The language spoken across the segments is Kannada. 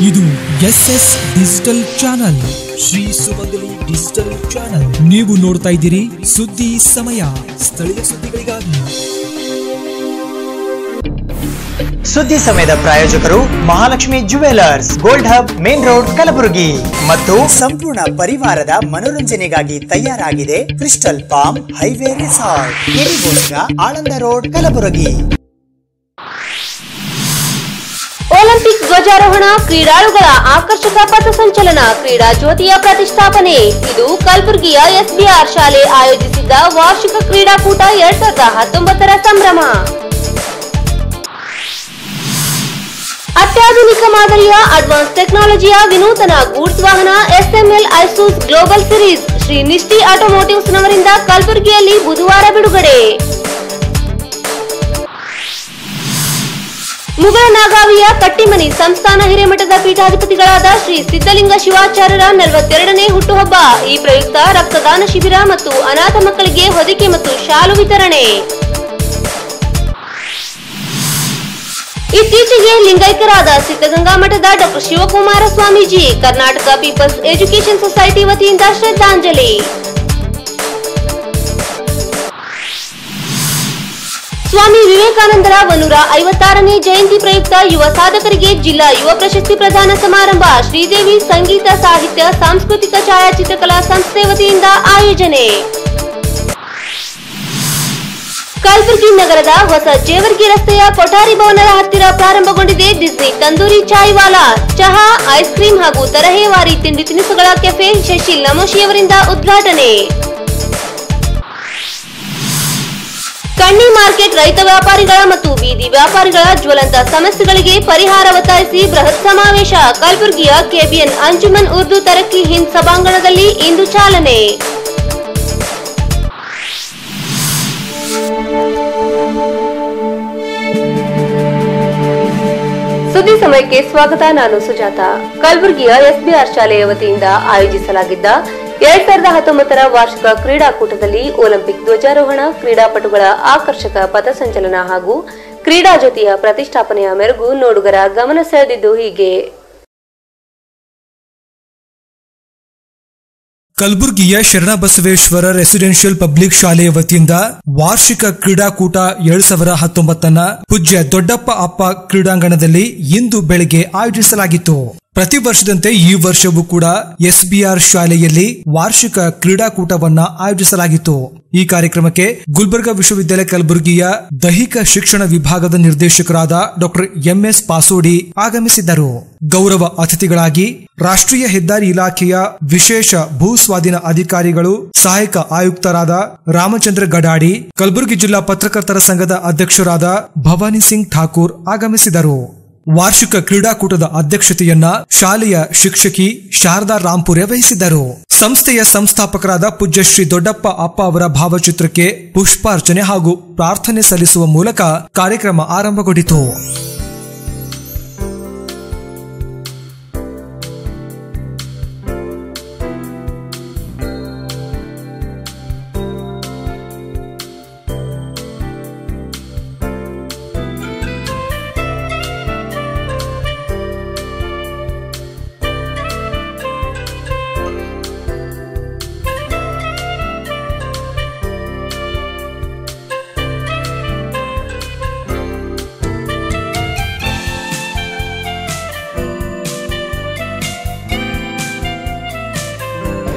ಇದು SS ಡಿಜಿಟಲ್ ಚಾನಲ್, ಶ್ರೀ ಸುಮಂಗಲಿ ಡಿಜಿಟಲ್ ಚಾನಲ್. ನೀವು ನೋಡ್ತಾ ಇದ್ದೀರಿ ಸುದ್ದಿ ಸಮಯ, ಸ್ಥಳೀಯ ಸುದ್ದಿಗಳಿಗಾಗಿ. ಸುದ್ದಿ ಸಮಯದ ಪ್ರಾಯೋಜಕರು Mahalakshmi jewellers, gold hub, main road, Kalaburagi. ಮತ್ತು ಸಂಪೂರ್ಣ ಪರಿವಾರದ ಮನೋರಂಜನೆಗಾಗಿ ತಯಾರಾಗಿದೆ ಕ್ರಿಸ್ಟಲ್ ಪಾಮ್ ಹೈವೇ ರೆಸಾರ್ಟ್, ಕೆರಿಗೋಸ್ಕರ, ಆಳಂದ ರೋಡ್, ಕಲಬುರಗಿ. ಒಲಿಂಪಿಕ್ ಧ್ವಜಾರೋಹಣ, ಕ್ರೀಡಾಳುಗಳ ಆಕರ್ಷಕ ಪಥಸಂಚಲನ, ಕ್ರೀಡಾ ಜ್ಯೋತಿಯ ಪ್ರತಿಷ್ಠಾಪನೆ. ಇದು ಕಲಬುರಗಿಯ SBR ಶಾಲೆ ಆಯೋಜಿಸಿದ್ದ ವಾರ್ಷಿಕ ಕ್ರೀಡಾಕೂಟ 2019ರ ಸಂಭ್ರಮ. ಅತ್ಯಾಧುನಿಕ ಮಾದರಿಯ ಅಡ್ವಾನ್ಸ್ ಟೆಕ್ನಾಲಜಿಯ ವಿನೂತನ ಗೂಡ್ಸ್ ವಾಹನ SML Isuzu global series Shri Nishti automotives ನವರಿಂದ ಕಲಬುರಗಿಯಲ್ಲಿ ಬುಧವಾರ ಬಿಡುಗಡೆ. ಮುಗಳನಾಗಾವಿಯ ಕಟ್ಟಿಮನಿ ಸಂಸ್ಥಾನ ಹಿರೇಮಠದ ಪೀಠಾಧಿಪತಿಗಳಾದ ಶ್ರೀ ಸಿದ್ದಲಿಂಗ ಶಿವಾಚಾರ್ಯರ 42ನೇ ಹುಟ್ಟುಹಬ್ಬ. ಈ ಪ್ರಯುಕ್ತ ರಕ್ತದಾನ ಶಿಬಿರ ಮತ್ತು ಅನಾಥ ಮಕ್ಕಳಿಗೆ ಹೊದಿಕೆ ಮತ್ತು ಶಾಲು ವಿತರಣೆ. ಇತ್ತೀಚೆಗೆ ಲಿಂಗೈಕ್ಯರಾದ ಸಿದ್ಧಗಂಗಾ ಮಠದ ಡಾ Shivakumara Swamiji Karnataka people's education society ವತಿಯಿಂದ ಶ್ರದ್ಧಾಂಜಲಿ. ಸ್ವಾಮಿ ವಿವೇಕಾನಂದರ 156ನೇ ಜಯಂತಿ ಪ್ರಯುಕ್ತ ಯುವ ಸಾಧಕರಿಗೆ ಜಿಲ್ಲಾ ಯುವ ಪ್ರಶಸ್ತಿ ಪ್ರದಾನ ಸಮಾರಂಭ ಶ್ರೀದೇವಿ ಸಂಗೀತ ಸಾಹಿತ್ಯ ಸಾಂಸ್ಕೃತಿಕ ಛಾಯಾಚಿತ್ರಕಲಾ ಸಂಸ್ಥೆ ವತಿಯಿಂದ ಆಯೋಜನೆ. ಕಲಬುರಗಿ ನಗರದ ಹೊಸ ಜೇವರ್ಗಿ ರಸ್ತೆಯ ಕೊಠಾರಿ ಭವನದ ಹತ್ತಿರ ಪ್ರಾರಂಭಗೊಂಡಿದೆ ಡಿಸ್ನಿ ತಂದೂರಿ ಚಾಯ್ವಾಲಾ. ಚಹಾ, ಐಸ್ ಕ್ರೀಂ ಹಾಗೂ ತರಹೇವಾರಿ ತಿಂಡಿ ತಿನಿಸುಗಳ ಕೆಫೆ ಶಶಿಲ್ ನಮೋಶಿಯವರಿಂದ ಉದ್ಘಾಟನೆ. ಕಣ್ಣಿ ಮಾರ್ಕೆಟ್ ರೈತ ವ್ಯಾಪಾರಿಗಳ ಮತ್ತು ಬೀದಿ ವ್ಯಾಪಾರಿಗಳ ಜ್ವಲಂತ ಸಮಸ್ಯೆಗಳಿಗೆ ಪರಿಹಾರ ಒತ್ತಾಯಿಸಿ ಬೃಹತ್ ಸಮಾವೇಶ ಕಲಬುರಗಿಯ KBN ಅಂಜುಮನ್ ಉರ್ದು ತರಕ್ಕಿ ಹಿಂದ್ ಸಭಾಂಗಣದಲ್ಲಿ ಇಂದು ಚಾಲನೆ. ಸುದ್ದಿ ಸಮಯಕ್ಕೆ ಸ್ವಾಗತ. ನಾನು ಸುಜಾತ. ಕಲಬುರಗಿಯ SBR ಶಾಲೆಯ ವತಿಯಿಂದ ಆಯೋಜಿಸಲಾಗಿದ್ದ 2019ರ ವಾರ್ಷಿಕ ಕ್ರೀಡಾಕೂಟದಲ್ಲಿ ಒಲಿಂಪಿಕ್ ಧ್ವಜಾರೋಹಣ, ಕ್ರೀಡಾಪಟುಗಳ ಆಕರ್ಷಕ ಪಥಸಂಚಲನ ಹಾಗೂ ಕ್ರೀಡಾ ಜ್ಯೋತಿಯ ಪ್ರತಿಷ್ಠಾಪನೆಯ ಮೆರುಗು ನೋಡುಗರ ಗಮನ ಸೆಳೆದಿದ್ದು ಹೀಗೆ. ಕಲಬುರಗಿಯ ಶರಣಬಸವೇಶ್ವರ ರೆಸಿಡೆನ್ಷಿಯಲ್ ಪಬ್ಲಿಕ್ ಶಾಲೆಯ ವತಿಯಿಂದ ವಾರ್ಷಿಕ ಕ್ರೀಡಾಕೂಟ 2019 ಪೂಜ್ಯ ದೊಡ್ಡಪ್ಪ ಅಪ್ಪ ಕ್ರೀಡಾಂಗಣದಲ್ಲಿ ಇಂದು ಬೆಳಗ್ಗೆ ಆಯೋಜಿಸಲಾಗಿತ್ತು. ಪ್ರತಿ ವರ್ಷದಂತೆ ಈ ವರ್ಷವೂ ಕೂಡ SBR ಶಾಲೆಯಲ್ಲಿ ವಾರ್ಷಿಕ ಕ್ರೀಡಾಕೂಟವನ್ನ ಆಯೋಜಿಸಲಾಗಿತ್ತು. ಈ ಕಾರ್ಯಕ್ರಮಕ್ಕೆ ಗುಲ್ಬರ್ಗಾ ವಿಶ್ವವಿದ್ಯಾಲಯ ಕಲಬುರಗಿಯ ದೈಹಿಕ ಶಿಕ್ಷಣ ವಿಭಾಗದ ನಿರ್ದೇಶಕರಾದ ಡಾ MS ಪಾಸೋಡಿ ಆಗಮಿಸಿದ್ದರು. ಗೌರವ ಅತಿಥಿಗಳಾಗಿ ರಾಷ್ಟ್ರೀಯ ಹೆದ್ದಾರಿ ಇಲಾಖೆಯ ವಿಶೇಷ ಭೂ ಸ್ವಾಧೀನ ಅಧಿಕಾರಿಗಳು, ಸಹಾಯಕ ಆಯುಕ್ತರಾದ ರಾಮಚಂದ್ರ ಗಡಾಡಿ, ಕಲಬುರಗಿ ಜಿಲ್ಲಾ ಪತ್ರಕರ್ತರ ಸಂಘದ ಅಧ್ಯಕ್ಷರಾದ ಭವಾನಿ ಸಿಂಗ್ ಠಾಕೂರ್ ಆಗಮಿಸಿದರು. ವಾರ್ಷಿಕ ಕ್ರೀಡಾಕೂಟದ ಅಧ್ಯಕ್ಷತೆಯನ್ನ ಶಾಲೆಯ ಶಿಕ್ಷಕಿ ಶಾರದಾ ರಾಂಪುರೆ ವಹಿಸಿದ್ದರು. ಸಂಸ್ಥೆಯ ಸಂಸ್ಥಾಪಕರಾದ ಪೂಜ್ಯ ಶ್ರೀ ದೊಡ್ಡಪ್ಪ ಅಪ್ಪ ಅವರ ಭಾವಚಿತ್ರಕ್ಕೆ ಪುಷ್ಪಾರ್ಚನೆ ಹಾಗೂ ಪ್ರಾರ್ಥನೆ ಸಲ್ಲಿಸುವ ಮೂಲಕ ಕಾರ್ಯಕ್ರಮ ಆರಂಭಗೊಂಡಿತು.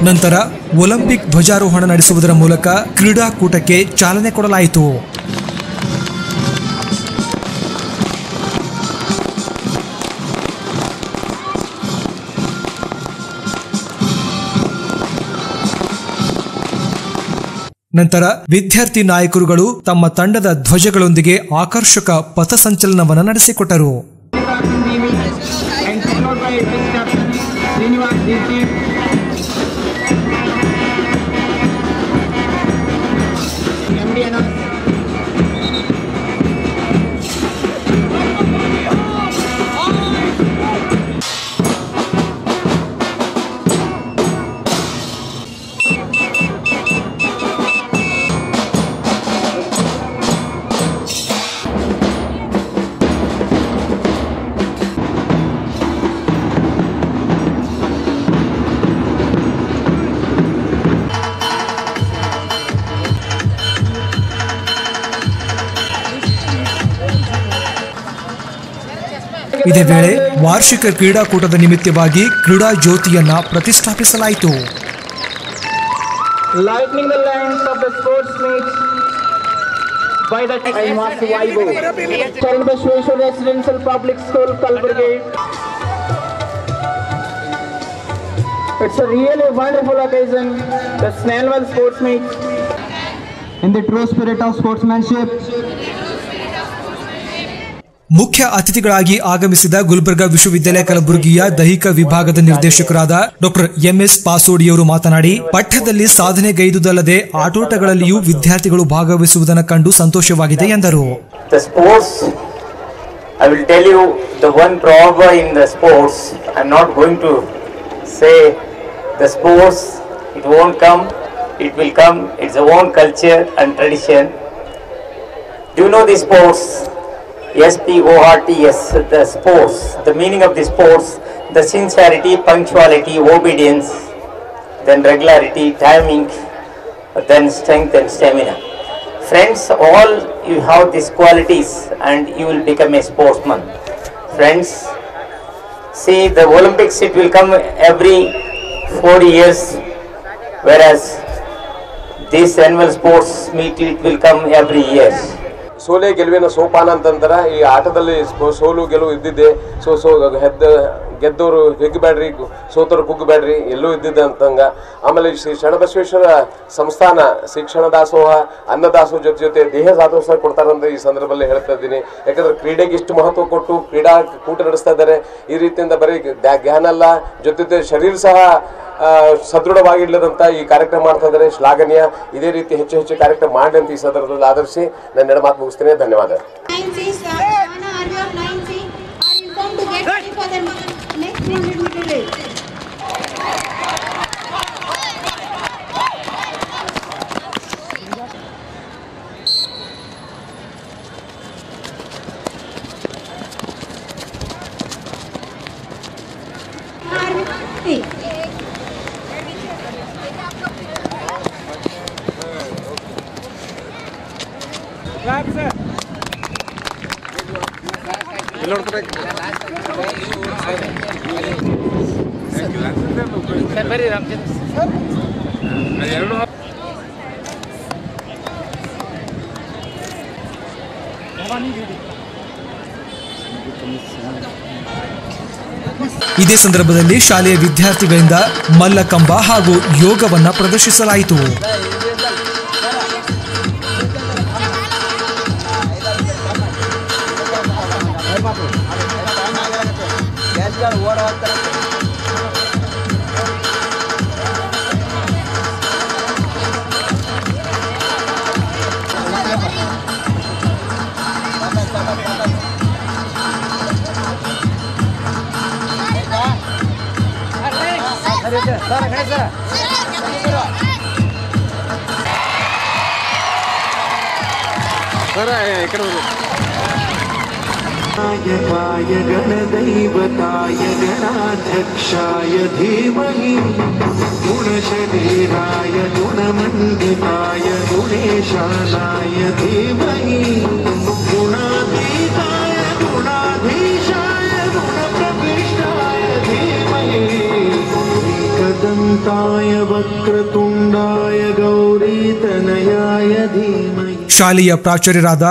ನಂತರ ಒಲಿಂಪಿಕ್ ಧ್ವಜಾರೋಹಣ ನಡೆಸುವುದರ ಮೂಲಕ ಕ್ರೀಡಾಕೂಟಕ್ಕೆ ಚಾಲನೆ ಕೊಡಲಾಯಿತು. ನಂತರ ವಿದ್ಯಾರ್ಥಿ ನಾಯಕರುಗಳು ತಮ್ಮ ತಂಡದ ಧ್ವಜಗಳೊಂದಿಗೆ ಆಕರ್ಷಕ ಪಥಸಂಚಲನವನ್ನು ನಡೆಸಿಕೊಟ್ಟರು. ಇದೇ ವೇಳೆ ವಾರ್ಷಿಕ ಕ್ರೀಡಾಕೂಟದ ನಿಮಿತ್ತವಾಗಿ ಕ್ರೀಡಾ ಜ್ಯೋತಿಯನ್ನ ಪ್ರತಿಷ್ಠಾಪಿಸಲಾಯಿತು. Lightening the lines of the sports meet by the Master Vaibu, Chandrashweshwar Residential Public School, Kalburgi. It's a really wonderful occasion, the Snellwell Sports Meet. In the true spirit of sportsmanship. ಮುಖ್ಯ ಅತಿಥಿಗಳಾಗಿ ಆಗಮಿಸಿದ ಗುಲ್ಬರ್ಗಾ ವಿಶ್ವವಿದ್ಯಾಲಯ ಕಲಬುರಗಿಯ ದೈಹಿಕ ವಿಭಾಗದ ನಿರ್ದೇಶಕರಾದ ಡಾಕ್ಟರ್ ಎಂಎಸ್ ಪಾಸೋಡಿಯವರು ಮಾತನಾಡಿ, ಪಠ್ಯದಲ್ಲಿ ಸಾಧನೆಗೈದುದಲ್ಲದೆ ಆಟೋಟಗಳಲ್ಲಿಯೂ ವಿದ್ಯಾರ್ಥಿಗಳು ಭಾಗವಹಿಸುವುದನ್ನು ಕಂಡು ಸಂತೋಷವಾಗಿದೆ ಎಂದರು. I will tell you the one proverb in the sports. I'm not going to say the sports, it won't come, it will come, it's a own culture and tradition. Do you know the sports? SPORTS, the sports, the meaning of the sports, the sincerity, punctuality, obedience, then regularity, timing, then strength and stamina. Friends, all you have these qualities and you will become a sportsman. Friends, see the Olympics, it will come every 4 years, whereas this annual sports meet, it will come every year. ಸೋಲೆ ಗೆಲುವಿನ ಸೋಪಾನ ಅಂತಂದ್ರೆ ಈ ಆಟದಲ್ಲಿ ಸೋಲು ಗೆಲುವು ಇದ್ದಿದ್ದೆ. ಗೆದ್ದವರು ಹಿಗ್ಗಬೇಡ್ರಿ, ಸೋತರು ಕುಗ್ಗಬೇಡ್ರಿ, ಎಲ್ಲೂ ಇದ್ದಿದ್ದೆ ಅಂತಂಗ. ಆಮೇಲೆ ಶ್ರೀ ಶರಣಬಸವೇಶ್ವರ ಸಂಸ್ಥಾನ ಶಿಕ್ಷಣ ದಾಸೋಹ ಅನ್ನದಾಸೋಹ ಜೊತೆ ದೇಹ ದಾಸೋಹ ಕೊಡ್ತಾರಂತ ಈ ಸಂದರ್ಭದಲ್ಲಿ ಹೇಳ್ತಾ ಇದ್ದೀನಿ. ಯಾಕಂದ್ರೆ ಕ್ರೀಡೆಗೆ ಇಷ್ಟು ಮಹತ್ವ ಕೊಟ್ಟು ಕ್ರೀಡಾ ಕೂಟ ನಡೆಸ್ತಾ ಇದ್ದಾರೆ. ಈ ರೀತಿಯಿಂದ ಬರೀ ಜ್ಞಾನ ಅಲ್ಲ, ಜೊತೆ ಶರೀರ ಸಹ ಸದೃಢವಾಗಿಡ್ಲದಂತ ಈ ಕಾರ್ಯಕ್ರಮ ಮಾಡ್ತಾ ಇದ್ದಾರೆ, ಶ್ಲಾಘನೀಯ. ಇದೇ ರೀತಿ ಹೆಚ್ಚು ಹೆಚ್ಚು ಕಾರ್ಯಕ್ರಮ ಮಾಡಲಿ ಅಂತ ಈ ಸಂದರ್ಭದಲ್ಲಿ ಆದರ್ಶಿ ನನ್ನ ಎರಡು ಮಾತು ಮುಗಿಸ್ತೇನೆ. ಧನ್ಯವಾದ. ಇದೇ ಸಂದರ್ಭದಲ್ಲಿ ಶಾಲೆಯ ವಿದ್ಯಾರ್ಥಿಗಳಿಂದ ಮಲ್ಲಕಂಬ ಹಾಗೂ ಯೋಗವನ್ನ ಪ್ರದರ್ಶಿಸಲಾಯಿತು. नायकाय गणदैवताय गणाध्यक्षाय धीमहि गुणशरीराय गुणमण्डिताय गुणेशानाय धीमहि गुणातीताय गुणाधीशाय गुणप्रविष्टाय धीमहि एकदन्ताय वक्रतुण्डाय गौरीतनयाय धीमहि. ಶಾಲೆಯ ಪ್ರಾಚಾರ್ಯರಾದ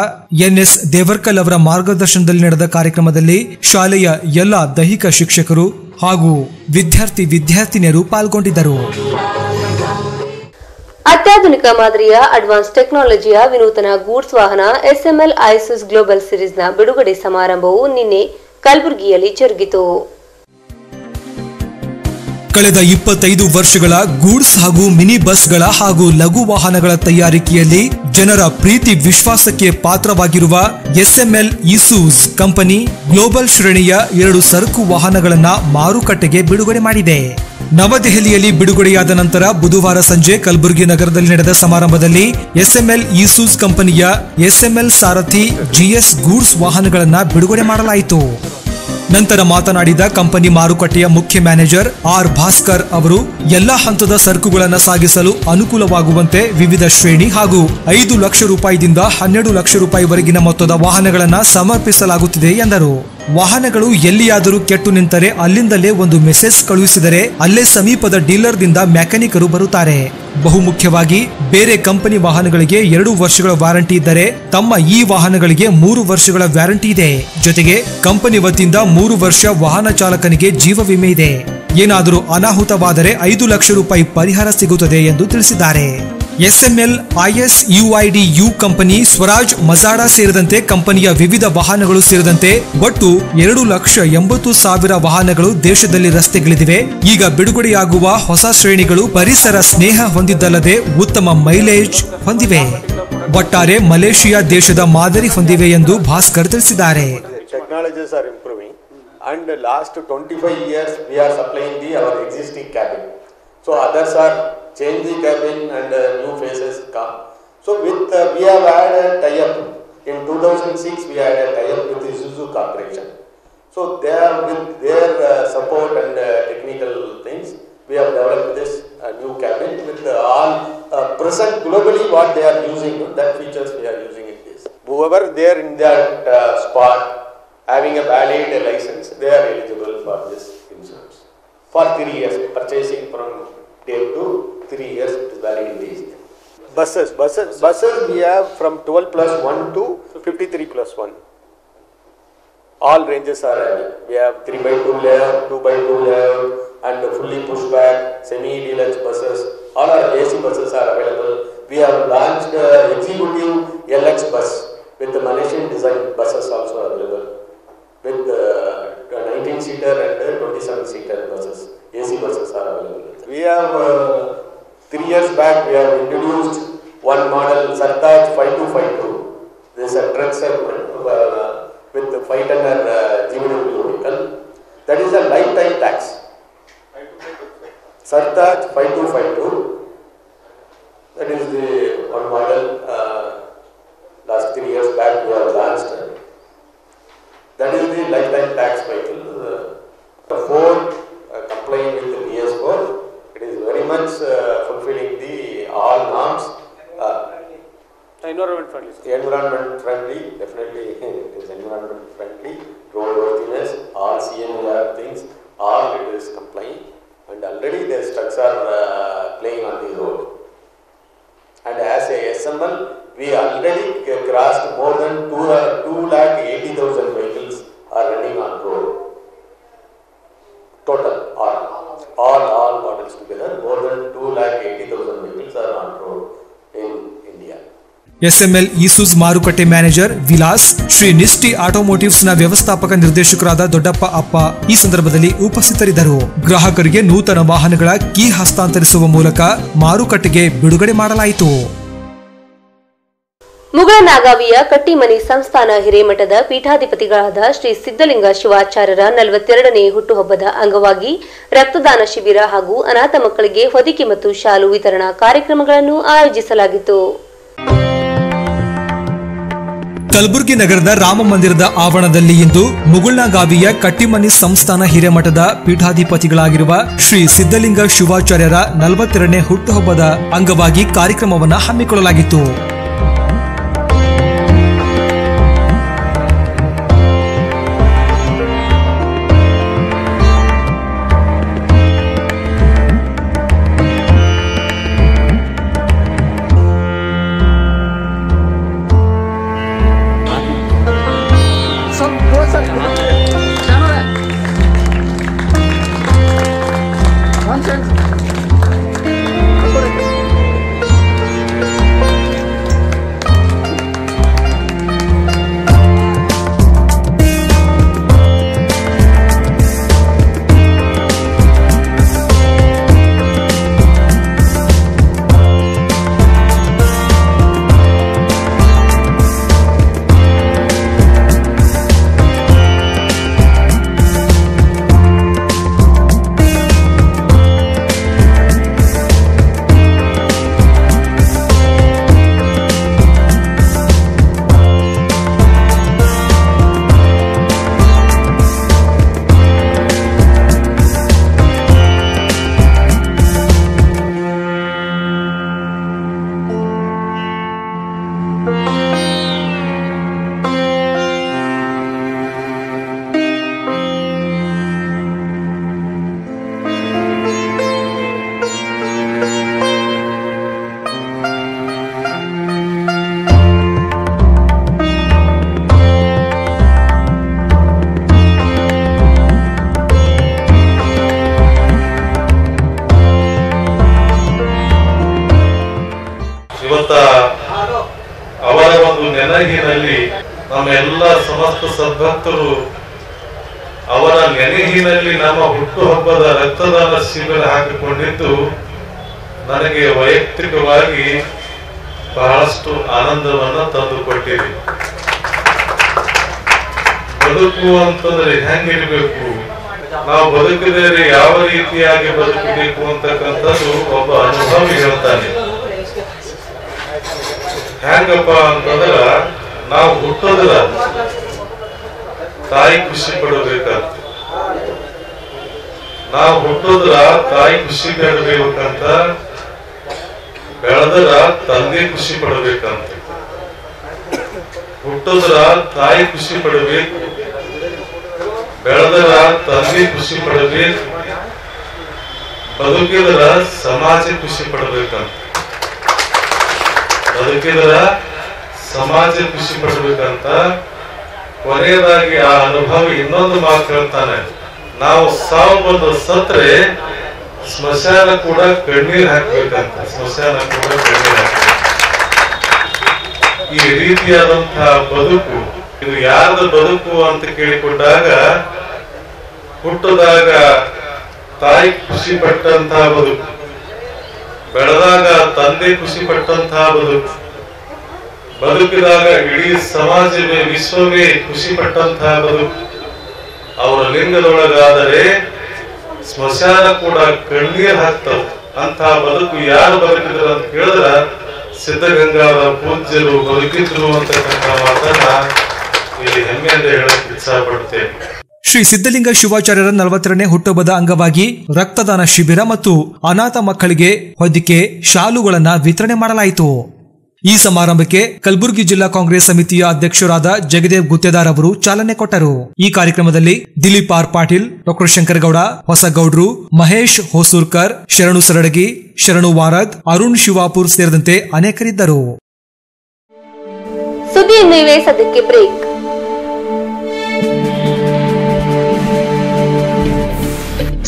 ಎನ್ಎಸ್ ದೇವರ್ಕಲ್ ಅವರ ಮಾರ್ಗದರ್ಶನದಲ್ಲಿ ನಡೆದ ಕಾರ್ಯಕ್ರಮದಲ್ಲಿ ಶಾಲೆಯ ಎಲ್ಲ ದೈಹಿಕ ಶಿಕ್ಷಕರು ಹಾಗೂ ವಿದ್ಯಾರ್ಥಿನಿಯರು ಪಾಲ್ಗೊಂಡಿದ್ದರು. ಅತ್ಯಾಧುನಿಕ ಮಾದರಿಯ ಅಡ್ವಾನ್ಸ್ ಟೆಕ್ನಾಲಜಿಯ ವಿನೂತನ ಗೂಡ್ಸ್ ವಾಹನ ಎಸ್ಎಂಎಲ್ ಐಸೂಸ್ ಗ್ಲೋಬಲ್ ಸಿರೀಸ್ನ ಬಿಡುಗಡೆ ಸಮಾರಂಭವು ನಿನ್ನೆ ಕಲಬುರಗಿಯಲ್ಲಿ ಜರುಗಿತು. ಕಳೆದ 25 ವರ್ಷಗಳ ಗೂಡ್ಸ್ ಹಾಗೂ ಮಿನಿ ಬಸ್ಗಳ ಹಾಗೂ ಲಘು ವಾಹನಗಳ ತಯಾರಿಕೆಯಲ್ಲಿ ಜನರ ಪ್ರೀತಿ ವಿಶ್ವಾಸಕ್ಕೆ ಪಾತ್ರವಾಗಿರುವ ಎಸ್ಎಂಎಲ್ ಇಸೂಸ್ ಕಂಪನಿ ಗ್ಲೋಬಲ್ ಶ್ರೇಣಿಯ 2 ಸರಕು ವಾಹನಗಳನ್ನ ಮಾರುಕಟ್ಟೆಗೆ ಬಿಡುಗಡೆ ಮಾಡಿದೆ. ನವದೆಹಲಿಯಲ್ಲಿ ಬಿಡುಗಡೆಯಾದ ನಂತರ ಬುಧವಾರ ಸಂಜೆ ಕಲಬುರಗಿ ನಗರದಲ್ಲಿ ನಡೆದ ಸಮಾರಂಭದಲ್ಲಿ ಎಸ್ಎಂಎಲ್ ಇಸೂಸ್ ಕಂಪನಿಯ ಎಸ್ಎಂಎಲ್ ಸಾರಥಿ ಜಿಎಸ್ ಗೂಡ್ಸ್ ವಾಹನಗಳನ್ನ ಬಿಡುಗಡೆ ಮಾಡಲಾಯಿತು. ನಂತರ ಮಾತನಾಡಿದ ಕಂಪನಿ ಮಾರುಕಟ್ಟೆಯ ಮುಖ್ಯ ಮ್ಯಾನೇಜರ್ ಆರ್ ಭಾಸ್ಕರ್ ಅವರು ಎಲ್ಲಾ ಹಂತದ ಸರಕುಗಳನ್ನು ಸಾಗಿಸಲು ಅನುಕೂಲವಾಗುವಂತೆ ವಿವಿಧ ಶ್ರೇಣಿ ಹಾಗೂ 5 ಲಕ್ಷ ರೂಪಾಯಿದಿಂದ 12 ಲಕ್ಷ ರೂಪಾಯಿವರೆಗಿನ ಮೊತ್ತದ ವಾಹನಗಳನ್ನು ಸಮರ್ಪಿಸಲಾಗುತ್ತಿದೆ ಎಂದರು. ವಾಹನಗಳು ಎಲ್ಲಿಯಾದರೂ ಕೆಟ್ಟು ನಿಂತರೆ ಅಲ್ಲಿಂದಲೇ ಒಂದು ಮೆಸೇಜ್ ಕಳುಹಿಸಿದರೆ ಅಲ್ಲೇ ಸಮೀಪದ ಡೀಲರ್ದಿಂದ ಮೆಕ್ಯಾನಿಕರು ಬರುತ್ತಾರೆ. ಬಹುಮುಖ್ಯವಾಗಿ ಬೇರೆ ಕಂಪನಿ ವಾಹನಗಳಿಗೆ 2 ವರ್ಷಗಳ ವಾರಂಟಿ ಇದ್ದರೆ ತಮ್ಮ ಈ ವಾಹನಗಳಿಗೆ 3 ವರ್ಷಗಳ ವ್ಯಾರಂಟಿ ಇದೆ. ಜೊತೆಗೆ ಕಂಪನಿ ವತಿಯಿಂದ 3 ವರ್ಷ ವಾಹನ ಚಾಲಕನಿಗೆ ಜೀವ ವಿಮೆ ಇದೆ. ಏನಾದರೂ ಅನಾಹುತವಾದರೆ 5 ಲಕ್ಷ ರೂಪಾಯಿ ಪರಿಹಾರ ಸಿಗುತ್ತದೆ ಎಂದು ತಿಳಿಸಿದ್ದಾರೆ. SML ISUIDU ಕಂಪನಿ ಸ್ವರಾಜ್ ಮಜಾಡಾ ಸೇರಿದಂತೆ ಕಂಪನಿಯ ವಿವಿಧ ವಾಹನಗಳು ಸೇರಿದಂತೆ ಒಟ್ಟು 2,80,000 ವಾಹನಗಳು ದೇಶದಲ್ಲಿ ರಸ್ತೆಗಿಳಿದಿವೆ. ಈಗ ಬಿಡುಗಡೆಯಾಗುವ ಹೊಸ ಶ್ರೇಣಿಗಳು ಪರಿಸರ ಸ್ನೇಹ ಹೊಂದಿದ್ದಲ್ಲದೆ ಉತ್ತಮ ಮೈಲೇಜ್ ಹೊಂದಿವೆ. ಒಟ್ಟಾರೆ ಮಲೇಷಿಯಾ ದೇಶದ ಮಾದರಿ ಹೊಂದಿವೆ ಎಂದು ಭಾಸ್ಕರ್ ತಿಳಿಸಿದ್ದಾರೆ. Technologies are improving and last 25 years we are supplying our existing cabin. So others are change the cabin and new faces come. So with we have had a tie-up in 2006. We had a tie-up with the Isuzu Corporation. So they are with their support and technical things. We have developed this new cabin with all present globally what they are using. That features we are using in this. Whoever there in that spot having a valid license, they are eligible for this insurance for 3 years. Purchasing from day to 3 years it is valid in these. Buses we have from 12+1 to 53+1. All ranges are having. We have 3x2 layout, 2x2 layout, and fully pushback, semi-deluxe buses. All our AC buses are available. We have launched executive LX bus with the Malaysian design buses also available. With 19-seater and 27-seater buses. AC buses are available. We have 3 years back we have introduced one model Sartaj 5252. This is a truck segment with the 5-tonner GVW vehicle. That is a lifetime tax. Sartaj 5252. That is the one model. Last 3 years back we have launched. That is the lifetime tax vehicle. Ford complying with the BS4. It is very much fulfilling the all norms. Environment friendly, definitely it is environment friendly. Roadworthiness, all CMR things, all it is complying, and already the trucks are playing on the road. And as a SML, we already crossed more than 2,80,000 vehicles are running on road. Total, all models together, more than 2,80,000 vehicles are on road in India. SML ಇಸೂಜ್ ಮಾರುಕಟ್ಟೆ ಮ್ಯಾನೇಜರ್ ವಿಲಾಸ್, ಶ್ರೀ ನಿಷ್ಠಿ ಆಟೋಮೋಟಿವ್ಸ್ ನ ವ್ಯವಸ್ಥಾಪಕ ನಿರ್ದೇಶಕರಾದ ದೊಡ್ಡಪ್ಪ ಅಪ್ಪ ಈ ಸಂದರ್ಭದಲ್ಲಿ ಉಪಸ್ಥಿತರಿದ್ದರು. ಗ್ರಾಹಕರಿಗೆ ನೂತನ ವಾಹನಗಳ ಕೀ ಹಸ್ತಾಂತರಿಸುವ ಮೂಲಕ ಮಾರುಕಟ್ಟೆಗೆ ಬಿಡುಗಡೆ ಮಾಡಲಾಯಿತು. ಮುಗಳನಾಗಾವಿಯ ಕಟ್ಟಿಮನಿ ಸಂಸ್ಥಾನ ಹಿರೇಮಠದ ಪೀಠಾಧಿಪತಿಗಳಾದ ಶ್ರೀ ಸಿದ್ದಲಿಂಗ ಶಿವಾಚಾರ್ಯರ 42ನೇ ಹುಟ್ಟುಹಬ್ಬದ ಅಂಗವಾಗಿ ರಕ್ತದಾನ ಶಿಬಿರ ಹಾಗೂ ಅನಾಥ ಮಕ್ಕಳಿಗೆ ಹೊದಿಕೆ ಮತ್ತು ಶಾಲು ವಿತರಣಾ ಕಾರ್ಯಕ್ರಮಗಳನ್ನು ಆಯೋಜಿಸಲಾಗಿತ್ತು. ಕಲಬುರಗಿ ನಗರದ ರಾಮ ಮಂದಿರದ ಆವರಣದಲ್ಲಿ ಇಂದು ಮುಗುಳ್ನಾಗಾವಿಯ ಕಟ್ಟಿಮನಿ ಸಂಸ್ಥಾನ ಹಿರೇಮಠದ ಪೀಠಾಧಿಪತಿಗಳಾಗಿರುವ ಶ್ರೀ ಸಿದ್ದಲಿಂಗ ಶಿವಾಚಾರ್ಯರ 42ನೇ ಹುಟ್ಟುಹಬ್ಬದ ಅಂಗವಾಗಿ ಕಾರ್ಯಕ್ರಮವನ್ನು ಹಮ್ಮಿಕೊಳ್ಳಲಾಗಿತ್ತು. ಸದ್ಭಕ್ತರು ಅವರ ನೆನಹಿನಲ್ಲಿ ನಮ್ಮ ಹುಟ್ಟುಹಬ್ಬದ ರಕ್ತದಾನ ಶಿಬಿರ ಹಾಕಿಕೊಂಡಿದ್ದು ನನಗೆ ವೈಯಕ್ತಿಕವಾಗಿ ಬಹಳಷ್ಟು ಆನಂದವನ್ನು ತಂದುಕೊಟ್ಟಿದೆ. ಬದುಕು ಅಂತಂದ್ರೆ ಹೆಂಗಿರ್ಬೇಕು, ನಾವು ಬದುಕಿದರೆ ಯಾವ ರೀತಿಯಾಗಿ ಬದುಕಬೇಕು ಅಂತಕ್ಕಂಥದ್ದು ಒಬ್ಬ ಅನುಭವಿ ಹೇಳ್ತಾನೆ. ಹೆಂಗಪ್ಪ ಅಂತಂದ್ರ ನಾವು ಹುಟ್ಟೋದ್ರ ತಾಯಿ ಖುಷಿ ಪಡಬೇಕಂತ, ನಾವು ಹುಟ್ಟೋದ್ರ ತಾಯಿ ಖುಷಿ ಪಡಬೇಕಂತ, ಬೆಳೆದ್ರ ತಂದೆ ಖುಷಿ ಪಡಬೇಕಂತ. ಹುಟ್ಟೋದ್ರ ತಾಯಿ ಖುಷಿ ಪಡಬೇಕು, ಬೆಳೆದರ ತಂದೆ ಖುಷಿ ಪಡಬೇಕು, ಬದುಕಿದರ ಸಮಾಜ ಖುಷಿ ಪಡಬೇಕಂತ. ಬದುಕಿದರ ಸಮಾಜ ಖುಷಿ ಪಡಬೇಕಂತ. ಕೊನೆಯದಾಗಿ ಆ ಅನುಭವಿ ಇನ್ನೊಂದು ಮಾತು ಹೇಳ್ತಾನೆ, ನಾವು ಸಾವು ಬಂದು ಸತ್ರೆ ಸ್ಮಶಾನ ಕೂಡ ಕಣ್ಣೀರ್ ಹಾಕ್ಬೇಕಂತ. ಸ್ಮಶಾನ ಕೂಡ ಕಣ್ಣೀರ್ ಹಾಕ್ಬೇಕು. ಈ ರೀತಿಯಾದಂತಹ ಬದುಕು ಇದು ಯಾರ್ದು ಬದುಕು ಅಂತ ಕೇಳಿಕೊಂಡಾಗ, ಹುಟ್ಟದಾಗ ತಾಯಿ ಖುಷಿ ಪಟ್ಟಂತಹ ಬದುಕು, ಬೆಳೆದಾಗ ತಂದೆ ಖುಷಿ ಪಟ್ಟಂತಹ ಬದುಕು, ಬದುಕಿದಾಗ ಇಡೀ ಸಮಾಜವೇ ವಿಶ್ವವೇ ಖುಷಿ ಪಟ್ಟಂತಹ ಬದುಕು. ಅವರ ಲಿಂಗದೊಳಗಾದರೆ ಸ್ಮಶಾನ ಕೂಡ ಕಣ್ಣೀರ್ ಹಾಕ್ತವೆ. ಅಂತಹ ಬದುಕು ಯಾರು ಬದುಕಿದ್ರು ಅಂತ ಕೇಳಿದ್ರ ಸಿದ್ಧಗಂಗಾದ ಪೂಜ್ಯರು ಬದುಕಿದ್ರು ಅಂತಕ್ಕಂಥ ಮಾತನ್ನ ಇಲ್ಲಿ ಹೆಮ್ಮೆಯಿಂದ ಹೇಳಕ್ಕೆ ಇಚ್ಛಾ ಪಡ್ತೇನೆ. ಶ್ರೀ ಸಿದ್ಧಲಿಂಗ ಶಿವಾಚಾರ್ಯರ 40ನೇ ಹುಟ್ಟುಹಬ್ಬದ ಅಂಗವಾಗಿ ರಕ್ತದಾನ ಶಿಬಿರ ಮತ್ತು ಅನಾಥ ಮಕ್ಕಳಿಗೆ ಹೊದಿಕೆ ಶಾಲುಗಳನ್ನ ವಿತರಣೆ ಮಾಡಲಾಯಿತು. ಈ ಸಮಾರಂಭಕ್ಕೆ ಕಲಬುರಗಿ ಜಿಲ್ಲಾ ಕಾಂಗ್ರೆಸ್ ಸಮಿತಿಯ ಅಧ್ಯಕ್ಷರಾದ ಜಗದೇವ್ ಗುತ್ತೇದಾರ್ ಅವರು ಚಾಲನೆ ಕೊಟ್ಟರು. ಈ ಕಾರ್ಯಕ್ರಮದಲ್ಲಿ ದಿಲೀಪ್ ಆರ್ ಪಾಟೀಲ್, ಡಾಕ್ಟರ್ ಶಂಕರಗೌಡ ಹೊಸಗೌಡ್ರು, ಮಹೇಶ್ ಹೊಸೂರ್ಕರ್, ಶರಣು ಸರಡಗಿ, ಶರಣು ವಾರದ್, ಅರುಣ್ ಶಿವಾಪುರ್ ಸೇರಿದಂತೆ ಅನೇಕರಿದ್ದರು. ಸುದ್ದಿಯನ್ನು ಇವೆ ಸದ್ಯಕ್ಕೆ ಬ್ರೇಕ್.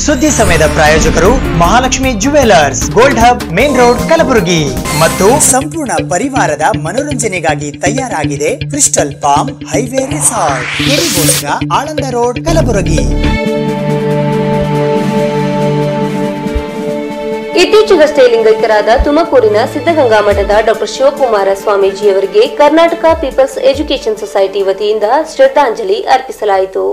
ಸುದ್ದಿ ಸಮಯದ ಪ್ರಾಯೋಜಕರು Mahalakshmi jewellers, gold hub, main road, Kalaburagi ಮತ್ತು ಸಂಪೂರ್ಣ ಪರಿವಾರದ ಮನೋರಂಜನೆಗಾಗಿ ತಯಾರಾಗಿದೆ ಕ್ರಿಸ್ಟಲ್ ಪಾಮ್ ಹೈವೇ ರೆಸಾರ್ಟ್, ಕೆರಿಗೋಸ್ಕರ, ಆಳಂದ ರೋಡ್, ಕಲಬುರಗಿ. ಇತ್ತೀಚೆಗಷ್ಟೇ ಲಿಂಗೈಕ್ಯರಾದ ತುಮಕೂರಿನ ಸಿದ್ಧಗಂಗಾ ಮಠದ ಡಾಕ್ಟರ್ ಶಿವಕುಮಾರ ಸ್ವಾಮೀಜಿಯವರಿಗೆ ಕರ್ನಾಟಕ ಪೀಪಲ್ಸ್ ಎಜುಕೇಷನ್ ಸೊಸೈಟಿ ವತಿಯಿಂದ ಶ್ರದ್ಧಾಂಜಲಿ ಅರ್ಪಿಸಲಾಯಿತು.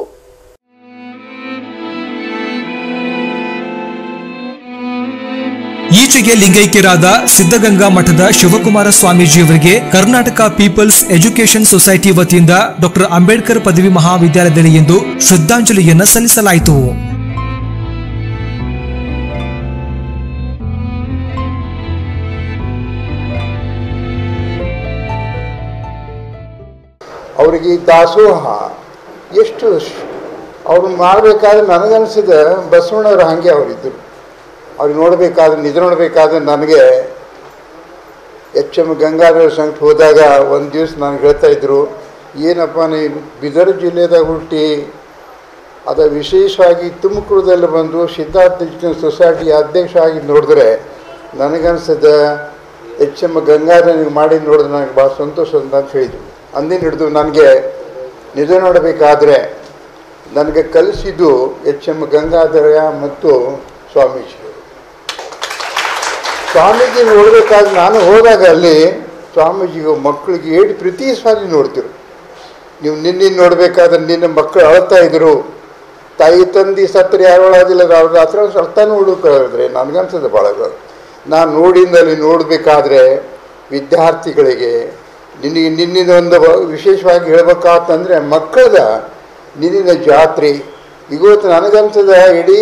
ಈಚೆಗೆ ಲಿಂಗೈಕ್ಯರಾದ ಸಿದ್ಧಗಂಗಾ ಮಠದ ಶಿವಕುಮಾರ ಸ್ವಾಮೀಜಿಯವರಿಗೆ ಕರ್ನಾಟಕ ಪೀಪಲ್ಸ್ ಎಜುಕೇಷನ್ ಸೊಸೈಟಿ ವತಿಯಿಂದ ಡಾಕ್ಟರ್ ಅಂಬೇಡ್ಕರ್ ಪದವಿ ಮಹಾವಿದ್ಯಾಲಯದಲ್ಲಿ ಇಂದು ಶ್ರದ್ಧಾಂಜಲಿಯನ್ನು ಸಲ್ಲಿಸಲಾಯಿತು. ಅವರಿಗೆ ದಾಸೋಹ ಎಷ್ಟು ಅವ್ರು ಮಾಡಬೇಕಾದ್ರೆ ನನಗನ್ಸಿದ ಬಸವಣ್ಣವ್ರು ಹಾಗೆ ಅವರಿದ್ದರು. ಅವ್ರಿಗೆ ನೋಡಬೇಕಾದ್ರೆ ನಿಜ ನೋಡಬೇಕಾದ್ರೆ ನನಗೆ ಎಚ್.ಎಂ. ಗಂಗಾಧರ ಸಂಘ ಹೋದಾಗ ಒಂದು ದಿವಸ ನನಗೆ ಹೇಳ್ತಾ ಇದ್ರು, ಏನಪ್ಪ ನೀನು ಬೀದರ್ ಜಿಲ್ಲೆದಾಗ ಹುಟ್ಟಿ ಅದು ವಿಶೇಷವಾಗಿ ತುಮಕೂರದಲ್ಲಿ ಬಂದು ಸಿದ್ಧಾರ್ಥ ಎಜುಕೇಷನ್ ಸೊಸೈಟಿ ಅಧ್ಯಕ್ಷ ಆಗಿ ನೋಡಿದ್ರೆ ನನಗನ್ಸಿದ ಎಚ್.ಎಂ. ಗಂಗಾಧರನಿಗೆ ಮಾಡಿ ನೋಡಿದ್ರೆ ನನಗೆ ಭಾಳ ಸಂತೋಷ ಅಂತ ಹೇಳಿದ್ರು. ಅಂದಿನ ಹಿಡಿದು ನನಗೆ ನಿಜ ನೋಡಬೇಕಾದ್ರೆ ನನಗೆ ಕಲಿಸಿದ್ದು ಎಚ್.ಎಂ. ಗಂಗಾಧರ ಮತ್ತು ಸ್ವಾಮೀಜಿ. ಸ್ವಾಮೀಜಿ ನೋಡಬೇಕಾದ್ರೆ ನಾನು ಹೋದಾಗ ಅಲ್ಲಿ ಸ್ವಾಮೀಜಿಗೆ ಮಕ್ಕಳಿಗೆ ಪ್ರತಿ ಸಾರಿ ನೋಡ್ತಿರು. ನೀವು ನಿನ್ನೆ ನೋಡಬೇಕಾದ್ರೆ ನಿನ್ನ ಮಕ್ಕಳು ಅಳ್ತಾ ಇದ್ರು, ತಾಯಿ ತಂದೆ ಸತ್ತರೆ ಯಾರು ಅಳೋದಿಲ್ಲ, ಅವ್ರ ಹತ್ರ ಅರ್ಥನೂ ಹುಡುಕಿದ್ರೆ ನನಗನ್ಸದೆ ಭಾಳ. ನಾನು ನೋಡಿಂದಲ್ಲಿ ನೋಡಬೇಕಾದ್ರೆ ವಿದ್ಯಾರ್ಥಿಗಳಿಗೆ ನಿನ್ನಿಂದೊಂದು ವಿಶೇಷವಾಗಿ ಹೇಳ್ಬೇಕಾತಂದರೆ ಮಕ್ಕಳದ ನಿನ್ನಿನ ಜಾತ್ರೆ ಇವತ್ತು ನನಗನ್ಸದ ಇಡೀ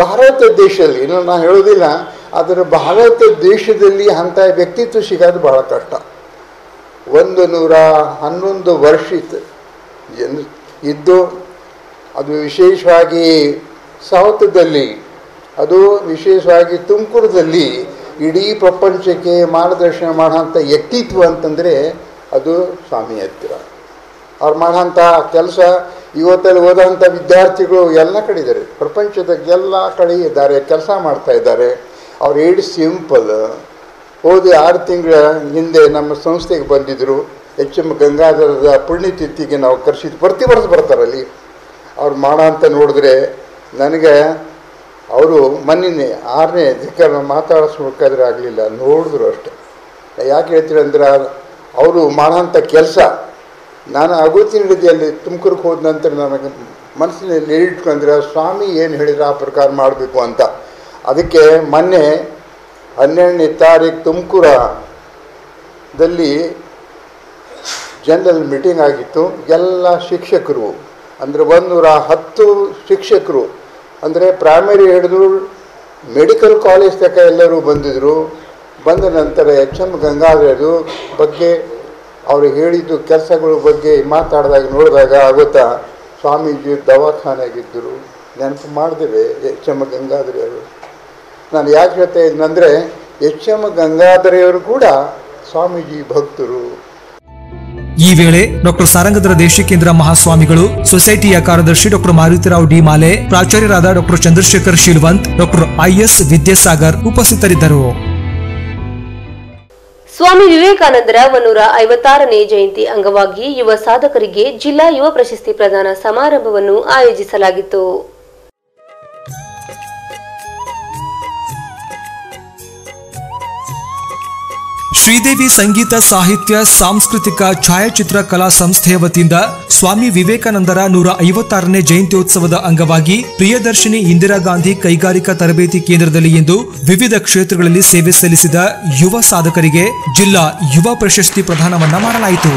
ಭಾರತ ದೇಶದಲ್ಲಿ, ಇನ್ನು ನಾನು ಹೇಳೋದಿಲ್ಲ, ಆದರೆ ಭಾರತ ದೇಶದಲ್ಲಿ ಅಂಥ ವ್ಯಕ್ತಿತ್ವ ಸಿಗೋದು ಭಾಳ ಕಷ್ಟ. 111 ವರ್ಷ ಇದ್ದು ಅದು ವಿಶೇಷವಾಗಿ ಸೌತದಲ್ಲಿ, ಅದು ವಿಶೇಷವಾಗಿ ತುಮಕೂರದಲ್ಲಿ ಇಡೀ ಪ್ರಪಂಚಕ್ಕೆ ಮಾರ್ಗದರ್ಶನ ಮಾಡೋಂಥ ವ್ಯಕ್ತಿತ್ವ ಅಂತಂದರೆ ಅದು ಸ್ವಾಮಿ ಹತ್ತಿರ. ಅವ್ರು ಮಾಡೋಂಥ ಕೆಲಸ ಇವತ್ತಲ್ಲಿ ಓದೋಂಥ ವಿದ್ಯಾರ್ಥಿಗಳು ಎಲ್ಲ ಕಡೆ ಇದ್ದಾರೆ, ಪ್ರಪಂಚದ ಎಲ್ಲ ಕಡೆ ಇದ್ದಾರೆ, ಕೆಲಸ ಮಾಡ್ತಾ ಇದ್ದಾರೆ. ಅವ್ರು ಸಿಂಪಲ್ ಓದಿ 6 ತಿಂಗಳ ಹಿಂದೆ ನಮ್ಮ ಸಂಸ್ಥೆಗೆ ಬಂದಿದ್ದರು. ಎಚ್.ಎಂ. ಗಂಗಾಧರದ ಪುಣ್ಯತಿಥಿಗೆ ನಾವು ಕರೆಸಿದ್ದು ಪ್ರತಿ ವರ್ಷ ಬರ್ತಾರಲ್ಲಿ. ಅವ್ರು ಮಾಡ ಅಂತ ನೋಡಿದ್ರೆ ನನಗೆ ಅವರು ಮೊನ್ನೆ 6ನೇ ಧಿಕ್ಕಾರ ಮಾತಾಡಿಸ್ಬೇಕಾದ್ರೆ ಆಗಲಿಲ್ಲ, ನೋಡಿದ್ರು ಅಷ್ಟೆ. ಯಾಕೆ ಹೇಳ್ತೀರಿ ಅಂದರೆ ಅವರು ಮಾಡೋಂಥ ಕೆಲಸ ನಾನು ಆಗೋತಿನ ರೀತಿಯಲ್ಲಿ ತುಮಕೂರಿಗೆ ಹೋದ ನಂತರ ನನಗೆ ಮನಸ್ಸಿನಲ್ಲಿ ಇಟ್ಕೊಂಡ್ರೆ ಸ್ವಾಮಿ ಏನು ಹೇಳಿದ್ರೆ ಆ ಪ್ರಕಾರ ಮಾಡಬೇಕು ಅಂತ. ಅದಕ್ಕೆ ಮೊನ್ನೆ 12ನೇ ತಾರೀಕು ತುಮಕೂರದಲ್ಲಿ ಜನರಲ್ ಮೀಟಿಂಗ್ ಆಗಿತ್ತು. ಎಲ್ಲ ಶಿಕ್ಷಕರು ಅಂದರೆ 110 ಶಿಕ್ಷಕರು ಅಂದರೆ ಪ್ರೈಮರಿ ಹಿಡಿದು ಮೆಡಿಕಲ್ ಕಾಲೇಜ್ ತನಕ ಎಲ್ಲರೂ ಬಂದಿದ್ದರು. ಬಂದ ನಂತರ ಎಚ್.ಎಂ. ಗಂಗಾಧರದು ಬಗ್ಗೆ ಅವರು ಹೇಳಿದ್ದು ಕೆಲಸಗಳ ಬಗ್ಗೆ ಮಾತಾಡಿದಾಗ ನೋಡಿದಾಗ ಆಗುತ್ತಾ ಸ್ವಾಮೀಜಿ ದವಾಖಾನೆಗಿದ್ದರು. ನೆನಪು ಮಾಡಿದ್ದೇವೆ ಎಚ್.ಎಂ. ಗಂಗಾಧರೆಯವರು. ನಾನು ಯಾಕೆ ಹೇಳ್ತಾ ಇದ್ದೀನಂದರೆ ಎಚ್.ಎಂ. ಗಂಗಾಧರೆಯವರು ಕೂಡ ಸ್ವಾಮೀಜಿ ಭಕ್ತರು. ಈ ವೇಳೆ ಡಾಕ್ಟರ್ ಸಾರಂಗಧರ ದೇಶಿಕೇಂದ್ರ ಮಹಾಸ್ವಾಮಿಗಳು, ಸೊಸೈಟಿಯ ಕಾರ್ಯದರ್ಶಿ ಡಾಕ್ಟರ್ ಮಾರುತಿರಾವ್ ಡಿ ಮಾಲೆ, ಪ್ರಾಚಾರ್ಯರಾದ doctor Chandrashekhar Sheelvant, doctor IS Vidyasagar ಉಪಸ್ಥಿತರಿದ್ದರು. ಸ್ವಾಮಿ ವಿವೇಕಾನಂದರ 156ನೇ ಜಯಂತಿ ಅಂಗವಾಗಿ ಯುವ ಸಾಧಕರಿಗೆ ಜಿಲ್ಲಾ ಯುವ ಪ್ರಶಸ್ತಿ ಪ್ರದಾನ ಸಮಾರಂಭವನ್ನು ಆಯೋಜಿಸಲಾಗಿತ್ತು. ಶ್ರೀದೇವಿ ಸಂಗೀತ ಸಾಹಿತ್ಯ ಸಾಂಸ್ಕೃತಿಕ ಛಾಯಾಚಿತ್ರ ಕಲಾ ಸಂಸ್ಥೆಯ ವತಿಯಿಂದ ಸ್ವಾಮಿ ವಿವೇಕಾನಂದರ 156ನೇ ಜಯಂತ್ಯೋತ್ಸವದ ಅಂಗವಾಗಿ ಪ್ರಿಯದರ್ಶಿನಿ ಇಂದಿರಾ ಗಾಂಧಿ ಕೈಗಾರಿಕಾ ತರಬೇತಿ ಕೇಂದ್ರದಲ್ಲಿ ಇಂದು ವಿವಿಧ ಕ್ಷೇತ್ರಗಳಲ್ಲಿ ಸೇವೆ ಸಲ್ಲಿಸಿದ ಯುವ ಸಾಧಕರಿಗೆ ಜಿಲ್ಲಾ ಯುವ ಪ್ರಶಸ್ತಿ ಪ್ರದಾನವನ್ನ ಮಾಡಲಾಯಿತು.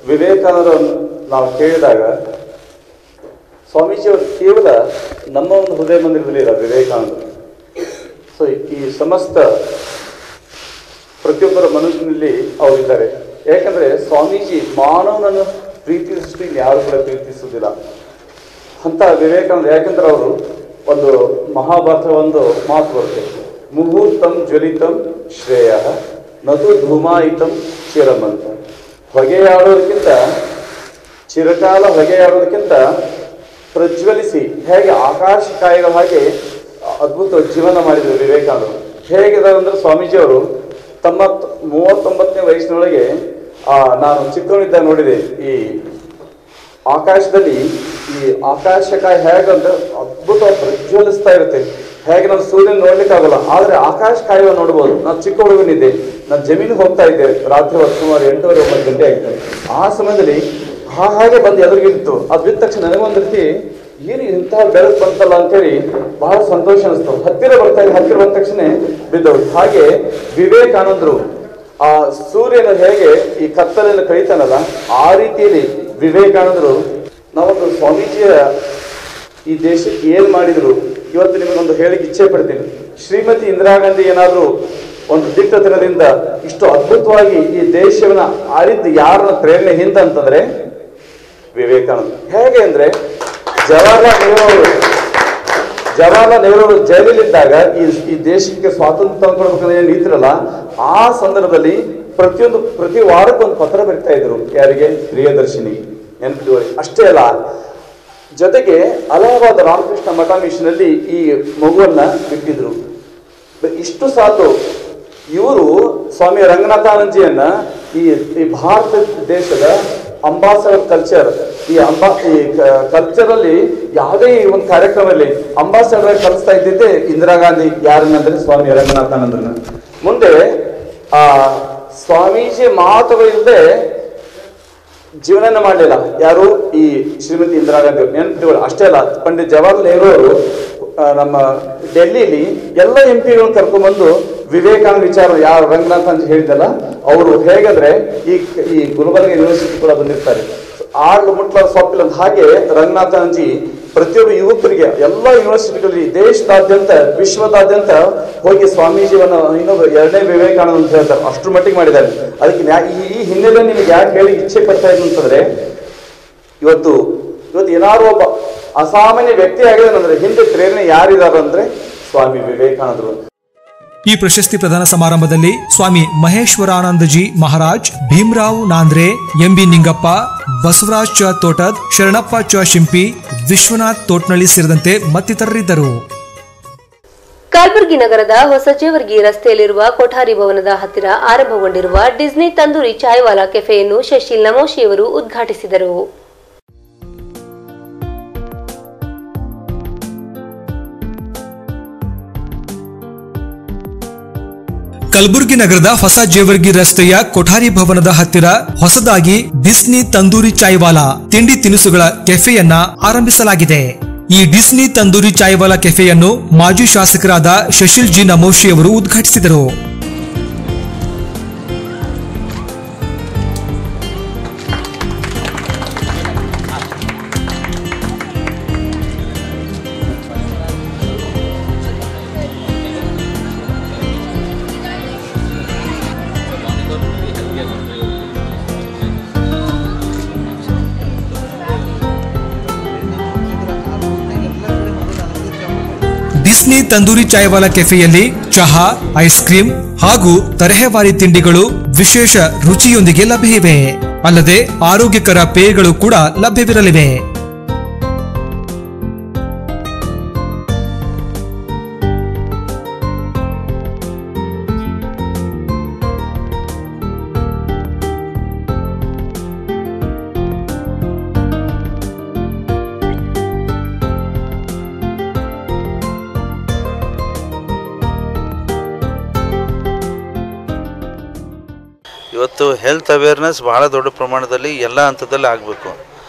ವಿವೇಕಾನಂದರನ್ನು ನಾವು ಕೇಳಿದಾಗ ಸ್ವಾಮೀಜಿಯವರು ಕೇವಲ ನಮ್ಮ ಒಂದು ಹೃದಯ ಮಂದಿರದಲ್ಲಿ ಇರ ವಿವೇಕಾನಂದರು. ಸೊ ಈ ಸಮಸ್ತ ಪ್ರತಿಯೊಬ್ಬರ ಮನುಷ್ಯನಲ್ಲಿ ಅವರಿದ್ದಾರೆ. ಯಾಕಂದರೆ ಸ್ವಾಮೀಜಿ ಮಾನವನನ್ನು ಪ್ರೀತಿಸಿಷ್ಟು ಯಾರು ಕೂಡ ಪ್ರೀತಿಸುವುದಿಲ್ಲ ಅಂತ ವಿವೇಕಾನಂದ. ಯಾಕಂದ್ರೆ ಅವರು ಒಂದು ಮಹಾಭಾರತ ಒಂದು ಮಾತು ಬರುತ್ತೆ, ಮುಹೂರ್ತಂ ಜ್ವಲಿತಂ ಶ್ರೇಯ ನದು ಧೂಮಾಯಿತಂ ಚಿರಮಂತ. ಹೊಗೆಯಾಡೋದಕ್ಕಿಂತ ಚಿರಕಾಲ ಹೊಗೆಯಾಡೋದಕ್ಕಿಂತ ಪ್ರಜ್ವಲಿಸಿ ಹೇಗೆ ಆಕಾಶ ಕಾಯಿಗಳ ಹಾಗೆ ಅದ್ಭುತ ಜೀವನ ಮಾಡಿದರು ವಿವೇಕಾನಂದರು. ಹೇಗಿದ್ದಾರೆ ಅಂದರೆ ಸ್ವಾಮೀಜಿಯವರು ತಮ್ಮ 39ನೇ ವಯಸ್ಸಿನೊಳಗೆ ನಾನು ಚಿಕ್ಕವನಿದ್ದಾಗ ನೋಡಿದೆ, ಈ ಆಕಾಶದಲ್ಲಿ ಈ ಆಕಾಶಕಾಯಿ ಹೇಗಂದ್ರೆ ಅದ್ಭುತ ಪ್ರಜ್ವಲಿಸ್ತಾ ಇರುತ್ತೆ. ಹೇಗೆ ನಾನು ಸೂರ್ಯನ ನೋಡ್ಲಿಕ್ಕಾಗಲ್ಲ, ಆದರೆ ಆಕಾಶ ಕಾಯುವ ನೋಡ್ಬೋದು. ನಾನು ಚಿಕ್ಕ ಹುಡುಗನಿದ್ದೆ, ನಾನು ಜಮೀನಿಗೆ ಹೋಗ್ತಾ ಇದ್ದೆ, ರಾತ್ರಿ ಹೊತ್ತು ಸುಮಾರು 8:30-9 ಗಂಟೆ ಆಗಿತ್ತು. ಆ ಸಮಯದಲ್ಲಿ ಹಾಗೆ ಬಂದು ಎದುರಿಗಿತ್ತು. ಅದು ಬಿದ್ದ ತಕ್ಷಣ ನನಗೊಂದು ರೀತಿ ಏನು ಇಂತಹ ಬೆಳಕು ಬಂತಲ್ಲ ಅಂತೇಳಿ ಬಹಳ ಸಂತೋಷ ಅನಿಸ್ತು. ಹತ್ತಿರ ಬಂದ ತಕ್ಷಣ ಬಿದ್ದವರು. ಹಾಗೆ ವಿವೇಕಾನಂದರು ಆ ಸೂರ್ಯನ ಹೇಗೆ ಈ ಕತ್ತಲೆಯನ್ನು ಕಳೀತಾನಲ್ಲ, ಆ ರೀತಿಯಲ್ಲಿ ವಿವೇಕಾನಂದರು ನಾವೊಂದು ಸ್ವಾಮೀಜಿಯ ಈ ದೇಶಕ್ಕೆ ಏನು ಮಾಡಿದ್ರು ಇವತ್ತು ನಿಮಗೊಂದು ಹೇಳಿಕ್ಕೆ ಇಚ್ಛೆ ಪಡ್ತೀನಿ. ಶ್ರೀಮತಿ ಇಂದಿರಾ ಗಾಂಧಿ ಏನಾದರೂ ಒಂದು ದಿಟ್ಟತನದಿಂದ ಇಷ್ಟು ಅದ್ಭುತವಾಗಿ ಈ ದೇಶವನ್ನ ಆಳಿದ್ದು ಯಾರನ್ನ ಪ್ರೇರಣೆ ಹಿಂದೆ ಅಂತಂದ್ರೆ ವಿವೇಕಾನಂದ. ಹೇಗೆ ಅಂದ್ರೆ ಜವಾಹರ್ಲಾಲ್ ನೆಹರು ಜೈಲಲ್ಲಿದ್ದಾಗ ಈ ದೇಶಕ್ಕೆ ಸ್ವಾತಂತ್ರ್ಯ ಕೊಡ್ಬೇಕಂದ್ರೆ ಏನು ಇದ್ರಲ್ಲ, ಆ ಸಂದರ್ಭದಲ್ಲಿ ಪ್ರತಿ ವಾರಕ್ಕೊಂದು ಪತ್ರ ಬರಿತಾ ಇದ್ರು. ಯಾರಿಗೆ? ಪ್ರಿಯದರ್ಶಿನಿ. ನೆನಪಿಡುವರಿ. ಅಷ್ಟೇ ಅಲ್ಲ, ಜೊತೆಗೆ ಅಲಹಾಬಾದ್ ರಾಮಕೃಷ್ಣ ಮಠ ಮಿಷನಲ್ಲಿ ಈ ಮಗುವನ್ನ ಬಿಟ್ಟಿದ್ರು. ಇಷ್ಟು ಸಾಕು, ಇವರು ಸ್ವಾಮಿ ರಂಗನಾಥಾನಂದಜಿಯನ್ನ ಈ ಭಾರತ ದೇಶದ ಅಂಬಾಸಡರ್ ಕಲ್ಚರ್, ಈ ಕಲ್ಚರಲ್ಲಿ ಯಾವುದೇ ಒಂದು ಕಾರ್ಯಕ್ರಮದಲ್ಲಿ ಅಂಬಾಸಡರ್ ಕಲಿಸ್ತಾ ಇದ್ದಿದ್ದೆ ಇಂದಿರಾ ಗಾಂಧಿ. ಯಾರನ್ನಂದ್ರೆ ಸ್ವಾಮಿ ರಂಗನಾಥಾನಂದರನ್ನ. ಮುಂದೆ ಆ ಸ್ವಾಮೀಜಿ ಮಾತುಗಳಿಲ್ಲದೆ ಜೀವನ ಮಾಡಲಿಲ್ಲ ಯಾರು? ಈ ಶ್ರೀಮತಿ ಇಂದಿರಾ ಗಾಂಧಿ ಅವರು. ನೆನಪಿಗಳು. ಅಷ್ಟೇ ಅಲ್ಲ, ಪಂಡಿತ್ ಜವಾಹರ್ಲಾಲ್ ನೆಹರು ಅವರು ನಮ್ಮ ಡೆಲ್ಲಿಲಿ ಎಲ್ಲ MP ಗಳನ್ನ ಕರ್ಕೊಂಡ್ಬಂದು ವಿವೇಕಾನಂದ ವಿಚಾರ ಯಾರು ರಂಗನಾಥ್ ಅಂತ ಹೇಳಿದಲ್ಲ ಅವರು ಹೇಗಂದ್ರೆ ಈ ಗುಲ್ಬರ್ಗ ಯೂನಿವರ್ಸಿಟಿ ಕೂಡ ಬಂದಿರ್ತಾರೆ. ಆಳು ಮುಟ್ಲ ಸೊಪ್ಪಿಲ್ಲ ಅಂತ ಹಾಗೆ ರಂಗನಾಥನ್ಜಿ ಪ್ರತಿಯೊಬ್ಬ ಯುವಕರಿಗೆ ಎಲ್ಲ ಯೂನಿವರ್ಸಿಟಿಗಳಲ್ಲಿ ದೇಶದಾದ್ಯಂತ ವಿಶ್ವದಾದ್ಯಂತ ಹೋಗಿ ಸ್ವಾಮೀಜಿಯವನ್ನ ಇನ್ನೊಬ್ಬ ಎರಡನೇ ವಿವೇಕಾನಂದ ಅಂತ ಹೇಳ್ತಾರೆ, ಅಷ್ಟರ ಮಟ್ಟಿಗೆ ಮಾಡಿದ್ದಾರೆ. ಅದಕ್ಕೆ ಈ ಹಿನ್ನೆಲೆ ನಿಮಗೆ ಯಾಕೆ ಹೇಳಿ ಇಚ್ಛೆ ಪಡ್ತಾ ಇದೆ ಅಂತಂದ್ರೆ ಇವತ್ತು ಏನಾದ್ರು ಒಬ್ಬ ಅಸಾಮಾನ್ಯ ವ್ಯಕ್ತಿ ಆಗಿದೆ ಅಂದ್ರೆ ಹಿಂದೆ ಪ್ರೇರಣೆ ಯಾರಿದ್ದಾರೆ ಅಂದ್ರೆ ಸ್ವಾಮಿ ವಿವೇಕಾನಂದರು. ಈ ಪ್ರಶಸ್ತಿ ಪ್ರದಾನ ಸಮಾರಂಭದಲ್ಲಿ ಸ್ವಾಮಿ ಮಹೇಶ್ವರಾನಂದಜಿ ಮಹಾರಾಜ್, ಭೀಮರಾವ್ ನಾಂದ್ರೆ, ಎಂಬಿ ನಿಂಗಪ್ಪ, ಬಸವರಾಜ್ ಚ ತೋಟದ್, ಶರಣಪ್ಪ ಚ ಶಿಂಪಿ, ವಿಶ್ವನಾಥ್ ತೋಟ್ನಳ್ಳಿ ಸೇರಿದಂತೆ ಮತ್ತಿತರರಿದ್ದರು. ಕಲಬುರಗಿ ನಗರದ ಹೊಸ ಜೇವರ್ಗಿ ರಸ್ತೆಯಲ್ಲಿರುವ ಕೊಠಾರಿ ಭವನದ ಹತ್ತಿರ ಆರಂಭಗೊಂಡಿರುವ ಡಿಸ್ನಿ ತಂದೂರಿ ಚಾಯ್ವಾಲಾ ಕೆಫೆಯನ್ನು ಶಶಿಲ್ ನಮೋಶಿಯವರು ಉದ್ಘಾಟಿಸಿದರು. ಕಲಬುರಗಿ ನಗರದ ಹೊಸ ಜೇವರ್ಗಿ ರಸ್ತೆಯ ಕೊಠಾರಿ ಭವನದ ಹತ್ತಿರ ಹೊಸದಾಗಿ ಡಿಸ್ನಿ ತಂದೂರಿ ಚಾಯ್ವಾಲಾ ತಿಂಡಿ ತಿನಿಸುಗಳ ಕೆಫೆಯನ್ನ ಆರಂಭಿಸಲಾಗಿದೆ. ಈ ಡಿಸ್ನಿ ತಂದೂರಿ ಚಾಯ್ವಾಲಾ ಕೆಫೆಯನ್ನು ಮಾಜಿ ಶಾಸಕರಾದ ಶಶಿಲ್ ಜಿ ನಮೋಶಿ ಅವರು ಉದ್ಘಾಟಿಸಿದರು. ಡಿಸ್ನಿ ತಂದೂರಿ ಚಾಯ್ವಾಲಾ ಕೆಫೆಯಲ್ಲಿ ಚಹಾ, ಐಸ್ ಕ್ರೀಮ್ ಹಾಗೂ ತರಹೇವಾರಿ ತಿಂಡಿಗಳು ವಿಶೇಷ ರುಚಿಯೊಂದಿಗೆ ಲಭ್ಯವಿವೆ. ಅಲ್ಲದೆ ಆರೋಗ್ಯಕರ ಪೇಯಗಳು ಕೂಡ ಲಭ್ಯವಿರಲಿವೆ. ಇವತ್ತು ಹೆಲ್ತ್ ಅವೇರ್ನೆಸ್ ಬಹಳ ದೊಡ್ಡ ಪ್ರಮಾಣದಲ್ಲಿ ಎಲ್ಲ ಹಂತದಲ್ಲಿ ಆಗಬೇಕು.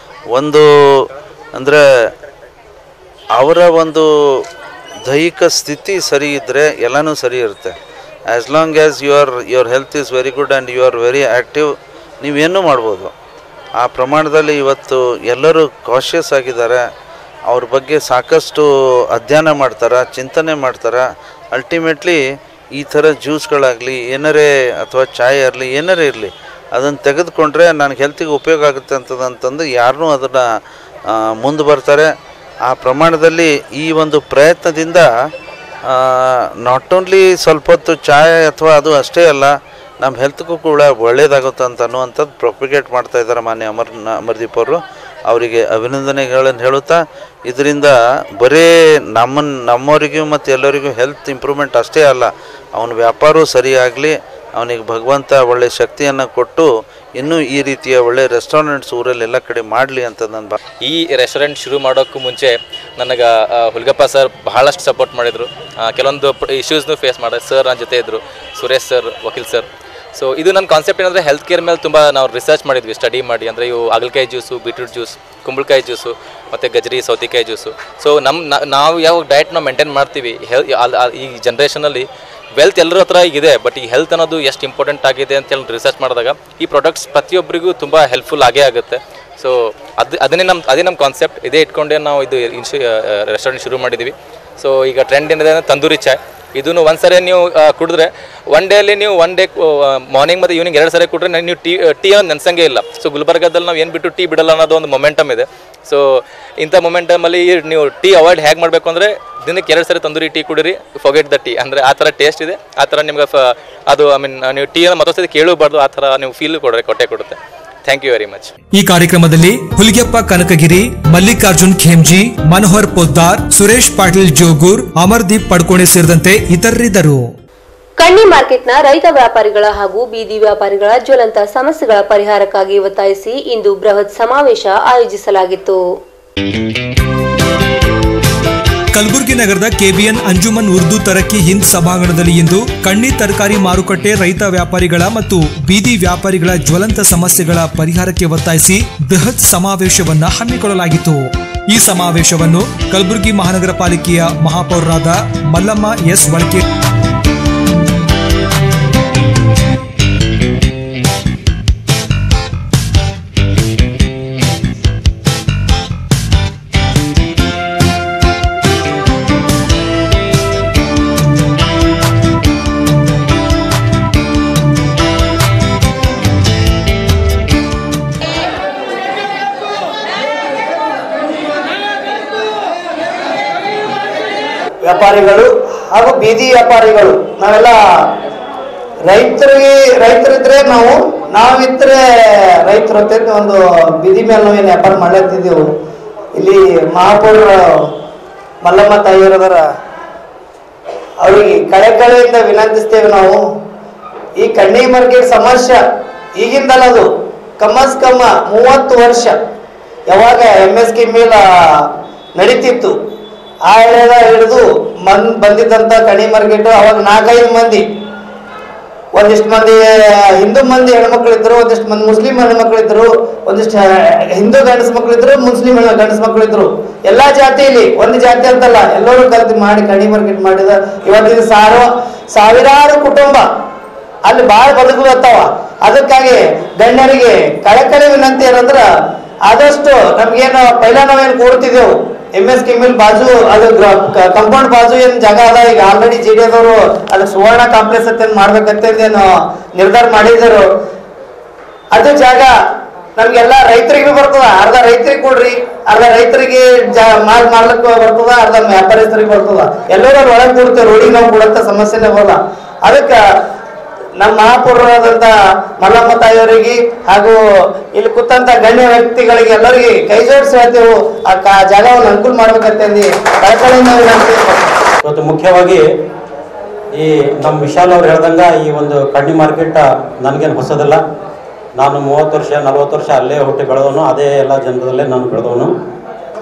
ಒಂದು ಅಂದರೆ ಅವರ ಒಂದು ದೈಹಿಕ ಸ್ಥಿತಿ ಸರಿ ಇದ್ದರೆ ಎಲ್ಲನೂ ಸರಿ ಇರುತ್ತೆ. As long as your health is very good and you are very active, ನೀವೇನೂ ಮಾಡ್ಬೋದು. ಆ ಪ್ರಮಾಣದಲ್ಲಿ ಇವತ್ತು ಎಲ್ಲರೂ ಕಾಷಿಯಸ್ ಆಗಿದ್ದಾರೆ. ಅವ್ರ ಬಗ್ಗೆ ಸಾಕಷ್ಟು ಅಧ್ಯಯನ ಮಾಡ್ತಾರೆ, ಚಿಂತನೆ ಮಾಡ್ತಾರೆ. ಅಲ್ಟಿಮೇಟ್ಲಿ ಈ ಥರ ಜ್ಯೂಸ್ಗಳಾಗಲಿ ಏನಾರೇ ಅಥವಾ ಚಾಯ್ ಇರಲಿ ಏನಾರೇ ಇರಲಿ ಅದನ್ನು ತೆಗೆದುಕೊಂಡ್ರೆ ನನಗೆ ಹೆಲ್ತಿಗೆ ಉಪಯೋಗ ಆಗುತ್ತೆ ಅಂತಂದು ಯಾರನ್ನೂ ಅದನ್ನು ಮುಂದೆ ಬರ್ತಾರೆ. ಆ ಪ್ರಮಾಣದಲ್ಲಿ ಈ ಒಂದು ಪ್ರಯತ್ನದಿಂದ ನಾಟ್ ಓನ್ಲಿ ಸ್ವಲ್ಪ ಹೊತ್ತು ಚಾಯ್ ಅಥವಾ ಅದು ಅಷ್ಟೇ ಅಲ್ಲ, ನಮ್ಮ ಹೆಲ್ತ್ಗೂ ಕೂಡ ಒಳ್ಳೆಯದಾಗುತ್ತೆ ಅಂತ ಅನ್ನುವಂಥದ್ದು ಪ್ರೊಪಿಗೇಟ್ ಮಾಡ್ತಾ ಇದ್ದಾರೆ ಮಾನ್ಯ ಅಮರ್ದೀಪ್ ಅವರು. ಅವರಿಗೆ ಅಭಿನಂದನೆಗಳನ್ನು ಹೇಳುತ್ತಾ, ಇದರಿಂದ ಬರೀ ನಮ್ಮವರಿಗೂ ಮತ್ತು ಎಲ್ಲರಿಗೂ ಹೆಲ್ತ್ ಇಂಪ್ರೂವ್ಮೆಂಟ್ ಅಷ್ಟೇ ಅಲ್ಲ, ಅವನ ವ್ಯಾಪಾರವೂ ಸರಿಯಾಗಲಿ, ಅವನಿಗೆ ಭಗವಂತ ಒಳ್ಳೆಯ ಶಕ್ತಿಯನ್ನು ಕೊಟ್ಟು ಇನ್ನೂ ಈ ರೀತಿಯ ಒಳ್ಳೆಯ ರೆಸ್ಟೋರೆಂಟ್ಸ್ ಊರಲ್ಲಿ ಎಲ್ಲ ಕಡೆ ಮಾಡಲಿ ಅಂತ ನನ್ನ ಈ ರೆಸ್ಟೋರೆಂಟ್ ಶುರು ಮಾಡೋಕ್ಕೂ ಮುಂಚೆ ನನಗೆ ಹುಲ್ಗಪ್ಪ ಸರ್ ಬಹಳಷ್ಟು ಸಪೋರ್ಟ್ ಮಾಡಿದರು. ಕೆಲವೊಂದು ಇಶ್ಯೂಸ್ನು ಫೇಸ್ ಮಾಡಿದ್ರು. ಸರ್ ನನ್ನ ಜೊತೆ ಇದ್ದರು, ಸುರೇಶ್ ಸರ್, ವಕೀಲ್ ಸರ್. ಸೊ ಇದು ನನ್ನ ಕಾನ್ಸೆಪ್ಟ್ ಏನಂದರೆ ಹೆಲ್ತ್ ಕೇರ್ ಮೇಲೆ ತುಂಬ ನಾವು ರಿಸರ್ಚ್ ಮಾಡಿದ್ವಿ, ಸ್ಟಡಿ ಮಾಡಿ. ಅಂದರೆ ಇವು ಹಾಗಲಕಾಯಿ ಜ್ಯೂಸು, ಬೀಟ್ರೂಟ್ ಜ್ಯೂಸ್, ಕುಂಬಳಕಾಯಿ ಜ್ಯೂಸು ಮತ್ತು ಗಜರಿ, ಸೌತೆಕಾಯಿ ಜ್ಯೂಸು. ಸೊ ನಾವು ಯಾವ ಡಯಟ್ನ ಮೇಂಟೈನ್ ಮಾಡ್ತೀವಿ, ಈ ಜನ್ರೇಷನಲ್ಲಿ ವೆಲ್ತ್ ಎಲ್ಲರ ಹತ್ರ ಇದೆ, ಬಟ್ ಈ ಹೆಲ್ತ್ ಅನ್ನೋದು ಎಷ್ಟು ಇಂಪಾರ್ಟೆಂಟ್ ಆಗಿದೆ ಅಂತೇಳಿ ರಿಸರ್ಚ್ ಮಾಡಿದಾಗ ಈ ಪ್ರಾಡಕ್ಟ್ಸ್ ಪ್ರತಿಯೊಬ್ಬರಿಗೂ ತುಂಬ ಹೆಲ್ಪ್ಫುಲ್ ಆಗೇ ಆಗುತ್ತೆ. ಸೊ ಅದೇ ನಮ್ಮ ಕಾನ್ಸೆಪ್ಟ್. ಇದೇ ಇಟ್ಕೊಂಡೇ ನಾವು ಇದು ರೆಸ್ಟೋರೆಂಟ್ ಶುರು ಮಾಡಿದ್ದೀವಿ. ಸೊ ಈಗ ಟ್ರೆಂಡ್ ಏನಿದೆ ಅಂದರೆ ತಂದೂರಿ ಚಾಯ್. ಇದನ್ನು ಒಂದು ಸರಿ ನೀವು ಕುಡಿದ್ರೆ ಒನ್ ಡೇ ಮಾರ್ನಿಂಗ್ ಮತ್ತು ಈವ್ನಿಂಗ್ 2 ಸರಿ ಕುಡಿದ್ರೆ ನೀವು ಟೀ ಅನ್ನೋದು ನೆನೆಸಂಗೇ ಇಲ್ಲ. ಸೊ ಗುಲ್ಬರ್ಗದಲ್ಲಿ ನಾವು ಏನು ಬಿಟ್ಟು ಟೀ ಬಿಡಲ್ಲ ಅನ್ನೋದು ಒಂದು ಮೊಮೆಂಟಮ್ ಇದೆ. ಸೊ ಇಂಥ ಮೊಮೆಂಟಮಲ್ಲಿ ನೀವು ಟೀ ಅವಾಯ್ಡ್ ಹೇಗೆ ಮಾಡಬೇಕು ಅಂದರೆ ದಿನಕ್ಕೆ 2 ಸರಿ ತಂದೂರಿ ಟೀ ಕುಡಿರಿ, ಫೊಗೆಟ್ ದ ಟೀ. ಅಂದರೆ ಆ ಥರ ಟೇಸ್ಟ್ ಇದೆ, ಆ ಥರ ನಿಮ್ಗೆ ಅದು ನೀವು ಟೀಯನ್ನು ಮತ್ತೊಂದು ಸತಿ ಕೇಳಬಾರ್ದು, ಆ ಥರ ನೀವು ಫೀಲ್ ಕೊಡುತ್ತೆ. Thank you very much. ಈ ಕಾರ್ಯಕ್ರಮದಲ್ಲಿ ಹುಲಿಗೆಪ್ಪ ಕನಕಗಿರಿ, ಮಲ್ಲಿಕಾರ್ಜುನ್ ಖೇಮ್ಜಿ, ಮನೋಹರ್ ಪೊದ್ದಾರ್, ಸುರೇಶ್ ಪಾಟೀಲ್ ಜೋಗೂರ್, ಅಮರ್ದೀಪ್ ಪಡ್ಕೋಣೆ ಸೇರಿದಂತೆ ಇತರರಿದ್ದರು. ಕಣ್ಣಿ ಮಾರ್ಕೆಟ್ನ ರೈತ ವ್ಯಾಪಾರಿಗಳ ಹಾಗೂ ಬೀದಿ ವ್ಯಾಪಾರಿಗಳ ಜ್ವಲಂತ ಸಮಸ್ಯೆಗಳ ಪರಿಹಾರಕ್ಕಾಗಿ ಒತ್ತಾಯಿಸಿ ಇಂದು ಬೃಹತ್ ಸಮಾವೇಶ ಆಯೋಜಿಸಲಾಗಿತ್ತು. ಕಲಬುರಗಿ ನಗರದ ಕೆಬಿಎನ್ ಅಂಜುಮನ್ ಉರ್ದು ತರಕ್ಕಿ ಹಿಂದ್ ಸಭಾಂಗಣದಲ್ಲಿ ಇಂದು ಕಣ್ಣಿ ತರಕಾರಿ ಮಾರುಕಟ್ಟೆ ರೈತ ವ್ಯಾಪಾರಿಗಳ ಮತ್ತು ಬೀದಿ ವ್ಯಾಪಾರಿಗಳ ಜ್ವಲಂತ ಸಮಸ್ಯೆಗಳ ಪರಿಹಾರಕ್ಕೆ ಒತ್ತಾಯಿಸಿ ಬೃಹತ್ ಸಮಾವೇಶವನ್ನ ಹಮ್ಮಿಕೊಳ್ಳಲಾಗಿತ್ತು. ಈ ಸಮಾವೇಶವನ್ನು ಕಲಬುರಗಿ ಮಹಾನಗರ ಪಾಲಿಕೆಯ ಮಹಾಪೌರರಾದ ಮಲ್ಲಮ್ಮ ಎಸ್ ವಳಕೆ ವ್ಯಾಪಾರಿಗಳು ಹಾಗೂ ಬೀದಿ ವ್ಯಾಪಾರಿಗಳು ನಾವೆಲ್ಲ ರೈತರಿದ್ರೆ ನಾವಿದ್ರೆ ರೈತರು ಅಂತ ಒಂದು ಬೀದಿ ಮೇಲೆ ನಾವೇನು ವ್ಯಾಪಾರ ಮಾಡ್ಲತ್ತಿದ್ದೆವು. ಇಲ್ಲಿ ಮಹಾಪೌರ ಮಲ್ಲಮ್ಮ ತಾಯಿಯವರದರ ಅವ್ರಿಗೆ ಕಳೆಯಿಂದ ವಿನಂತಿಸ್ತೇವೆ. ನಾವು ಈ ಕಣ್ಣಿ ಮಾರ್ಕೆಟ್ ಸಮಸ್ಯೆ ಈಗಿಂದಲ್ಲ, ಅದು ಕಮ್ಮಸ್ ಕಮ್ಮ 30 ವರ್ಷ ಯಾವಾಗ MSK ಮೇಲೆ ನಡೀತಿತ್ತು ಆ ಹಿಡಿದು ಬಂದಿದ್ದಂಥ ಕಣ್ಣಿ ಮಾರ್ಕೆಟ್ ಅವಾಗ 4-5 ಮಂದಿ, ಒಂದಿಷ್ಟು ಮಂದಿ ಹಿಂದೂ ಮಂದಿ ಹೆಣ್ಮಕ್ಳಿದ್ರು, ಒಂದಿಷ್ಟು ಮಂದಿ ಮುಸ್ಲಿಂ ಹೆಣ್ಮಕ್ಳಿದ್ರು, ಒಂದಿಷ್ಟು ಹಿಂದೂ ಗಂಡಸ ಮಕ್ಳಿದ್ರು, ಮುಸ್ಲಿಂ ಗಂಡಸ ಮಕ್ಳಿದ್ರು. ಎಲ್ಲಾ ಜಾತಿಯಲ್ಲಿ ಒಂದು ಜಾತಿ ಅಂತಲ್ಲ, ಎಲ್ಲರೂ ಕಲ್ತು ಮಾಡಿ ಕಣ್ಣಿ ಮಾರ್ಕೆಟ್ ಮಾಡಿದ. ಇವತ್ತಿನ ಸಾವಿರಾರು ಕುಟುಂಬ ಅಲ್ಲಿ ಬಾಳ ಬದುಕುತ್ತಾವ. ಅದಕ್ಕಾಗಿ ಗಣ್ಯರಿಗೆ ಕಳಕಳಿ ವಿನಂತಿ ಏನಂದ್ರ ಆದಷ್ಟು ನಮ್ಗೇನು ಪೈಲ ನಾವೇನು ಕೂಡ್ತಿದ್ದೆವು MSK ಮಿಲ್ ಬಾಜು, ಅದು ಕಂಪೌಂಡ್ ಬಾಜು ಏನ್ ಜಾಗ ಅದ. ಈಗ ಆಲ್ರೆಡಿ JDS ಅವರು ಅದು ಸುವರ್ಣ ಕಾಂಪ್ಲೆಕ್ಸ್ ಅಂತ ಮಾಡ್ಬೇಕಂತೇನು ನಿರ್ಧಾರ ಮಾಡಿದರು. ಅದು ಜಾಗ ನಮ್ಗೆಲ್ಲ ರೈತರಿಗೂ ಬರ್ತದ, ಅರ್ಧ ರೈತರಿಗೆ ಕೊಡ್ರಿ, ಅರ್ಧ ರೈತರಿಗೆ ಮಾಡ್ಲಿಕ್ಕೆ ಬರ್ತದ, ಅರ್ಧ ವ್ಯಾಪಾರಸ್ಥರಿಗೆ ಬರ್ತದ. ಎಲ್ಲರೂ ಒಳಗೆ ಕೂಡ್ತೇವೆ, ರೋಡಿಗೆ ನಾವು ಕೂಡಂತ ಸಮಸ್ಯೆನೇ ಬರಲ್ಲ. ಅದಕ್ಕೆ ನಮ್ಮ ಮಹಾಪೌರರಾದಂತ ಮಲ್ಲಮ್ಮ ತಾಯಿಯವರಿಗೆ ಹಾಗೂ ಇಲ್ಲಿ ಕೂತಂತ ಗಣ್ಯ ವ್ಯಕ್ತಿಗಳಿಗೆ ಎಲ್ಲರಿಗೆ ಕೈ ಜೋಡಿಸಿ ಹೇಳ್ತೇವೆ, ಆ ಜಾಗವನ್ನು ಅನುಕೂಲ ಮಾಡ್ಬೇಕಂತಂದು ಕಳಕಳಿಯಿಂದ ವಿನಂತಿ. ಇವತ್ತು ಮುಖ್ಯವಾಗಿ ಈ ನಮ್ಮ ವಿಶಾಲ್ ಅವ್ರು ಹೇಳ್ದಂಗ ಈ ಒಂದು ಕಣ್ಣಿ ಮಾರ್ಕೆಟ್ ನನಗೇನು ಹೊಸದಲ್ಲ. ನಾನು 30 ವರ್ಷ 40 ವರ್ಷ ಅಲ್ಲೇ ಹುಟ್ಟಿ ಬೆಳೆದವನು, ಅದೇ ಎಲ್ಲ ಜನರದಲ್ಲೇ ನಾನು ಬೆಳೆದವನು.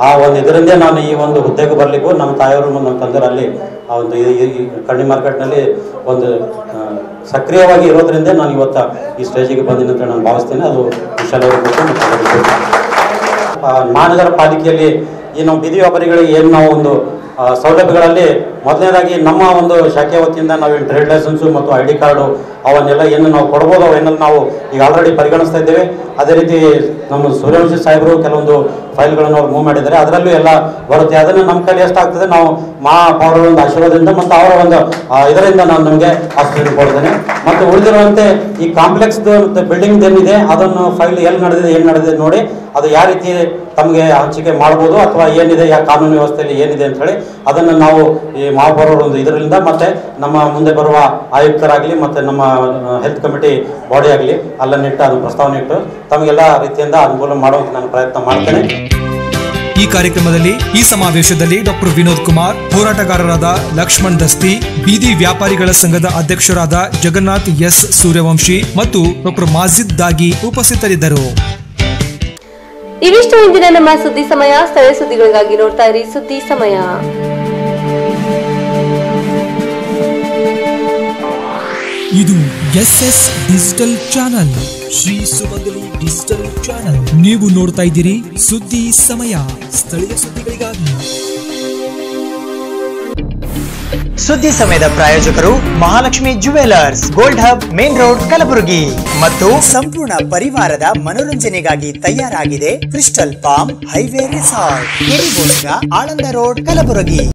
ಆ ಒಂದು ಇದರಿಂದ ನಾನು ಈ ಒಂದು ಹುದ್ದೆಗೆ ಬರಲಿಕ್ಕೂ ನಮ್ಮ ತಾಯಿಯವರು ನಮ್ಮ ತಂದೆಯವರು ಅಲ್ಲಿ ಆ ಒಂದು ಈ ಕಣ್ಣಿ ಮಾರ್ಕೆಟ್ನಲ್ಲಿ ಒಂದು ಸಕ್ರಿಯವಾಗಿ ಇರೋದ್ರಿಂದ ನಾನು ಇವತ್ತು ಈ ಸ್ಟೇಜಿಗೆ ಬಂದಿನ ಅಂತ ನಾನು ಭಾವಿಸ್ತೇನೆ. ಅದು ವಿಶಾಲ್ ಅವರು ಮಹಾನಗರ ಪಾಲಿಕೆಯಲ್ಲಿ ಈ ನಮ್ಮ ಬೀದಿ ವ್ಯಾಪಾರಿಗಳಿಗೆ ಏನು ನಾವು ಒಂದು ಸೌಲಭ್ಯಗಳಲ್ಲಿ ಮೊದಲನೇದಾಗಿ ನಮ್ಮ ಒಂದು ಶಾಖೆ ವತಿಯಿಂದ ನಾವೇನು ಟ್ರೇಡ್ ಲೈಸೆನ್ಸು ಮತ್ತು ID ಕಾರ್ಡು ಅವನ್ನೆಲ್ಲ ಏನು ನಾವು ಕೊಡ್ಬೋದು ಅವನ್ನೆಲ್ಲ ನಾವು ಈಗ ಆಲ್ರೆಡಿ ಪರಿಗಣಿಸ್ತಾ ಇದ್ದೇವೆ. ಅದೇ ರೀತಿ ನಮ್ಮ ಸೂರ್ಯವಂಶಿ ಸಾಹೇಬರು ಕೆಲವೊಂದು ಫೈಲ್ಗಳನ್ನು ಅವ್ರು ಮೂವ್ ಮಾಡಿದ್ದಾರೆ, ಅದರಲ್ಲೂ ಎಲ್ಲ ಬರುತ್ತೆ. ಅದನ್ನು ನಮ್ಮ ಕೈಲಿ ಎಷ್ಟಾಗ್ತದೆ ನಾವು ಮಹಾಪೌರರ ಒಂದು ಆಶೀರ್ವಾದದಿಂದ ಮತ್ತು ಅವರ ಒಂದು ಇದರಿಂದ ನಾನು ನಮಗೆ ಆಶೀರ್ವಾದ ಕೊಡ್ತೇನೆ. ಮತ್ತು ಉಳಿದಿರುವಂತೆ ಈ ಕಾಂಪ್ಲೆಕ್ಸ್ದು ಮತ್ತು ಬಿಲ್ಡಿಂಗ್ ಏನಿದೆ ಅದನ್ನು ಫೈಲ್ ಎಲ್ಲಿ ನಡೆದಿದೆ ಏನು ನಡೆದಿದೆ ನೋಡಿ ಅದು ಯಾವ ರೀತಿ ತಮಗೆ ಹಂಚಿಕೆ ಮಾಡ್ಬೋದು ಅಥವಾ ಏನಿದೆ ಯಾವ ಕಾನೂನು ವ್ಯವಸ್ಥೆಯಲ್ಲಿ ಏನಿದೆ ಅಂತ ಹೇಳಿ ಅದನ್ನು ನಾವು ಈ ಮಹಾಪೌರರ ಒಂದು ಇದರಿಂದ ಮತ್ತೆ ನಮ್ಮ ಮುಂದೆ ಬರುವ ಆಯುಕ್ತರಾಗಲಿ ಮತ್ತು ನಮ್ಮ ಹೆಲ್ತ್ ಕಮಿಟಿ ಬಾಡಿ ಆಗಲಿ ಅಲ್ಲನ್ನಿಟ್ಟು ಅದು ಪ್ರಸ್ತಾವನೆ ಇಟ್ಟು ತಮಗೆಲ್ಲ ರೀತಿಯಿಂದ ಅನುಕೂಲ ಮಾಡುವಂತ ನಾನು ಪ್ರಯತ್ನ ಮಾಡ್ತೇನೆ. ಈ ಕಾರ್ಯಕ್ರಮದಲ್ಲಿ ಈ ಸಮಾವೇಶದಲ್ಲಿ ಡಾಕ್ಟರ್ ವಿನೋದ್ ಕುಮಾರ್, ಹೋರಾಟಗಾರರಾದ ಲಕ್ಷ್ಮಣ್ ದಸ್ತಿ, ಬೀದಿ ವ್ಯಾಪಾರಿಗಳ ಸಂಘದ ಅಧ್ಯಕ್ಷರಾದ ಜಗನ್ನಾಥ್ S ಸೂರ್ಯವಂಶಿ ಮತ್ತು ಡಾಕ್ಟರ್ ಮಾಜಿದ್ ದಾಗಿ ಉಪಸ್ಥಿತರಿದ್ದರು. ಇವಿಷ್ಟು ಇಂದಿನ ನಮ್ಮ ಸುದ್ದಿ ಸಮಯ. ಸ್ಥಳೀಯ ಸುದ್ದಿಗಳಿಗಾಗಿ ನೋಡ್ತಾ ಇರಿ ಸುದ್ದಿ ಸಮಯ. ಇದು SS ಡಿಜಿಟಲ್ ಚಾನಲ್, ಶ್ರೀ ಸುಮಂಗಲಿ ಡಿಜಿಟಲ್ ಚಾನಲ್. ನೀವು ನೋಡ್ತಾ ಇದ್ದೀರಿ ಸುದ್ದಿ ಸಮಯ, ಸ್ಥಳೀಯ ಸುದ್ದಿಗಳಿಗಾಗಿ. ಸುದ್ದಿ ಸಮಯದ ಪ್ರಾಯೋಜಕರು Mahalakshmi jewellers, gold hub, main road, Kalaburagi. ಮತ್ತು ಸಂಪೂರ್ಣ ಪರಿವಾರದ ಮನೋರಂಜನೆಗಾಗಿ ತಯಾರಾಗಿದೆ crystal palm highway resort, Aland road, Kalaburagi.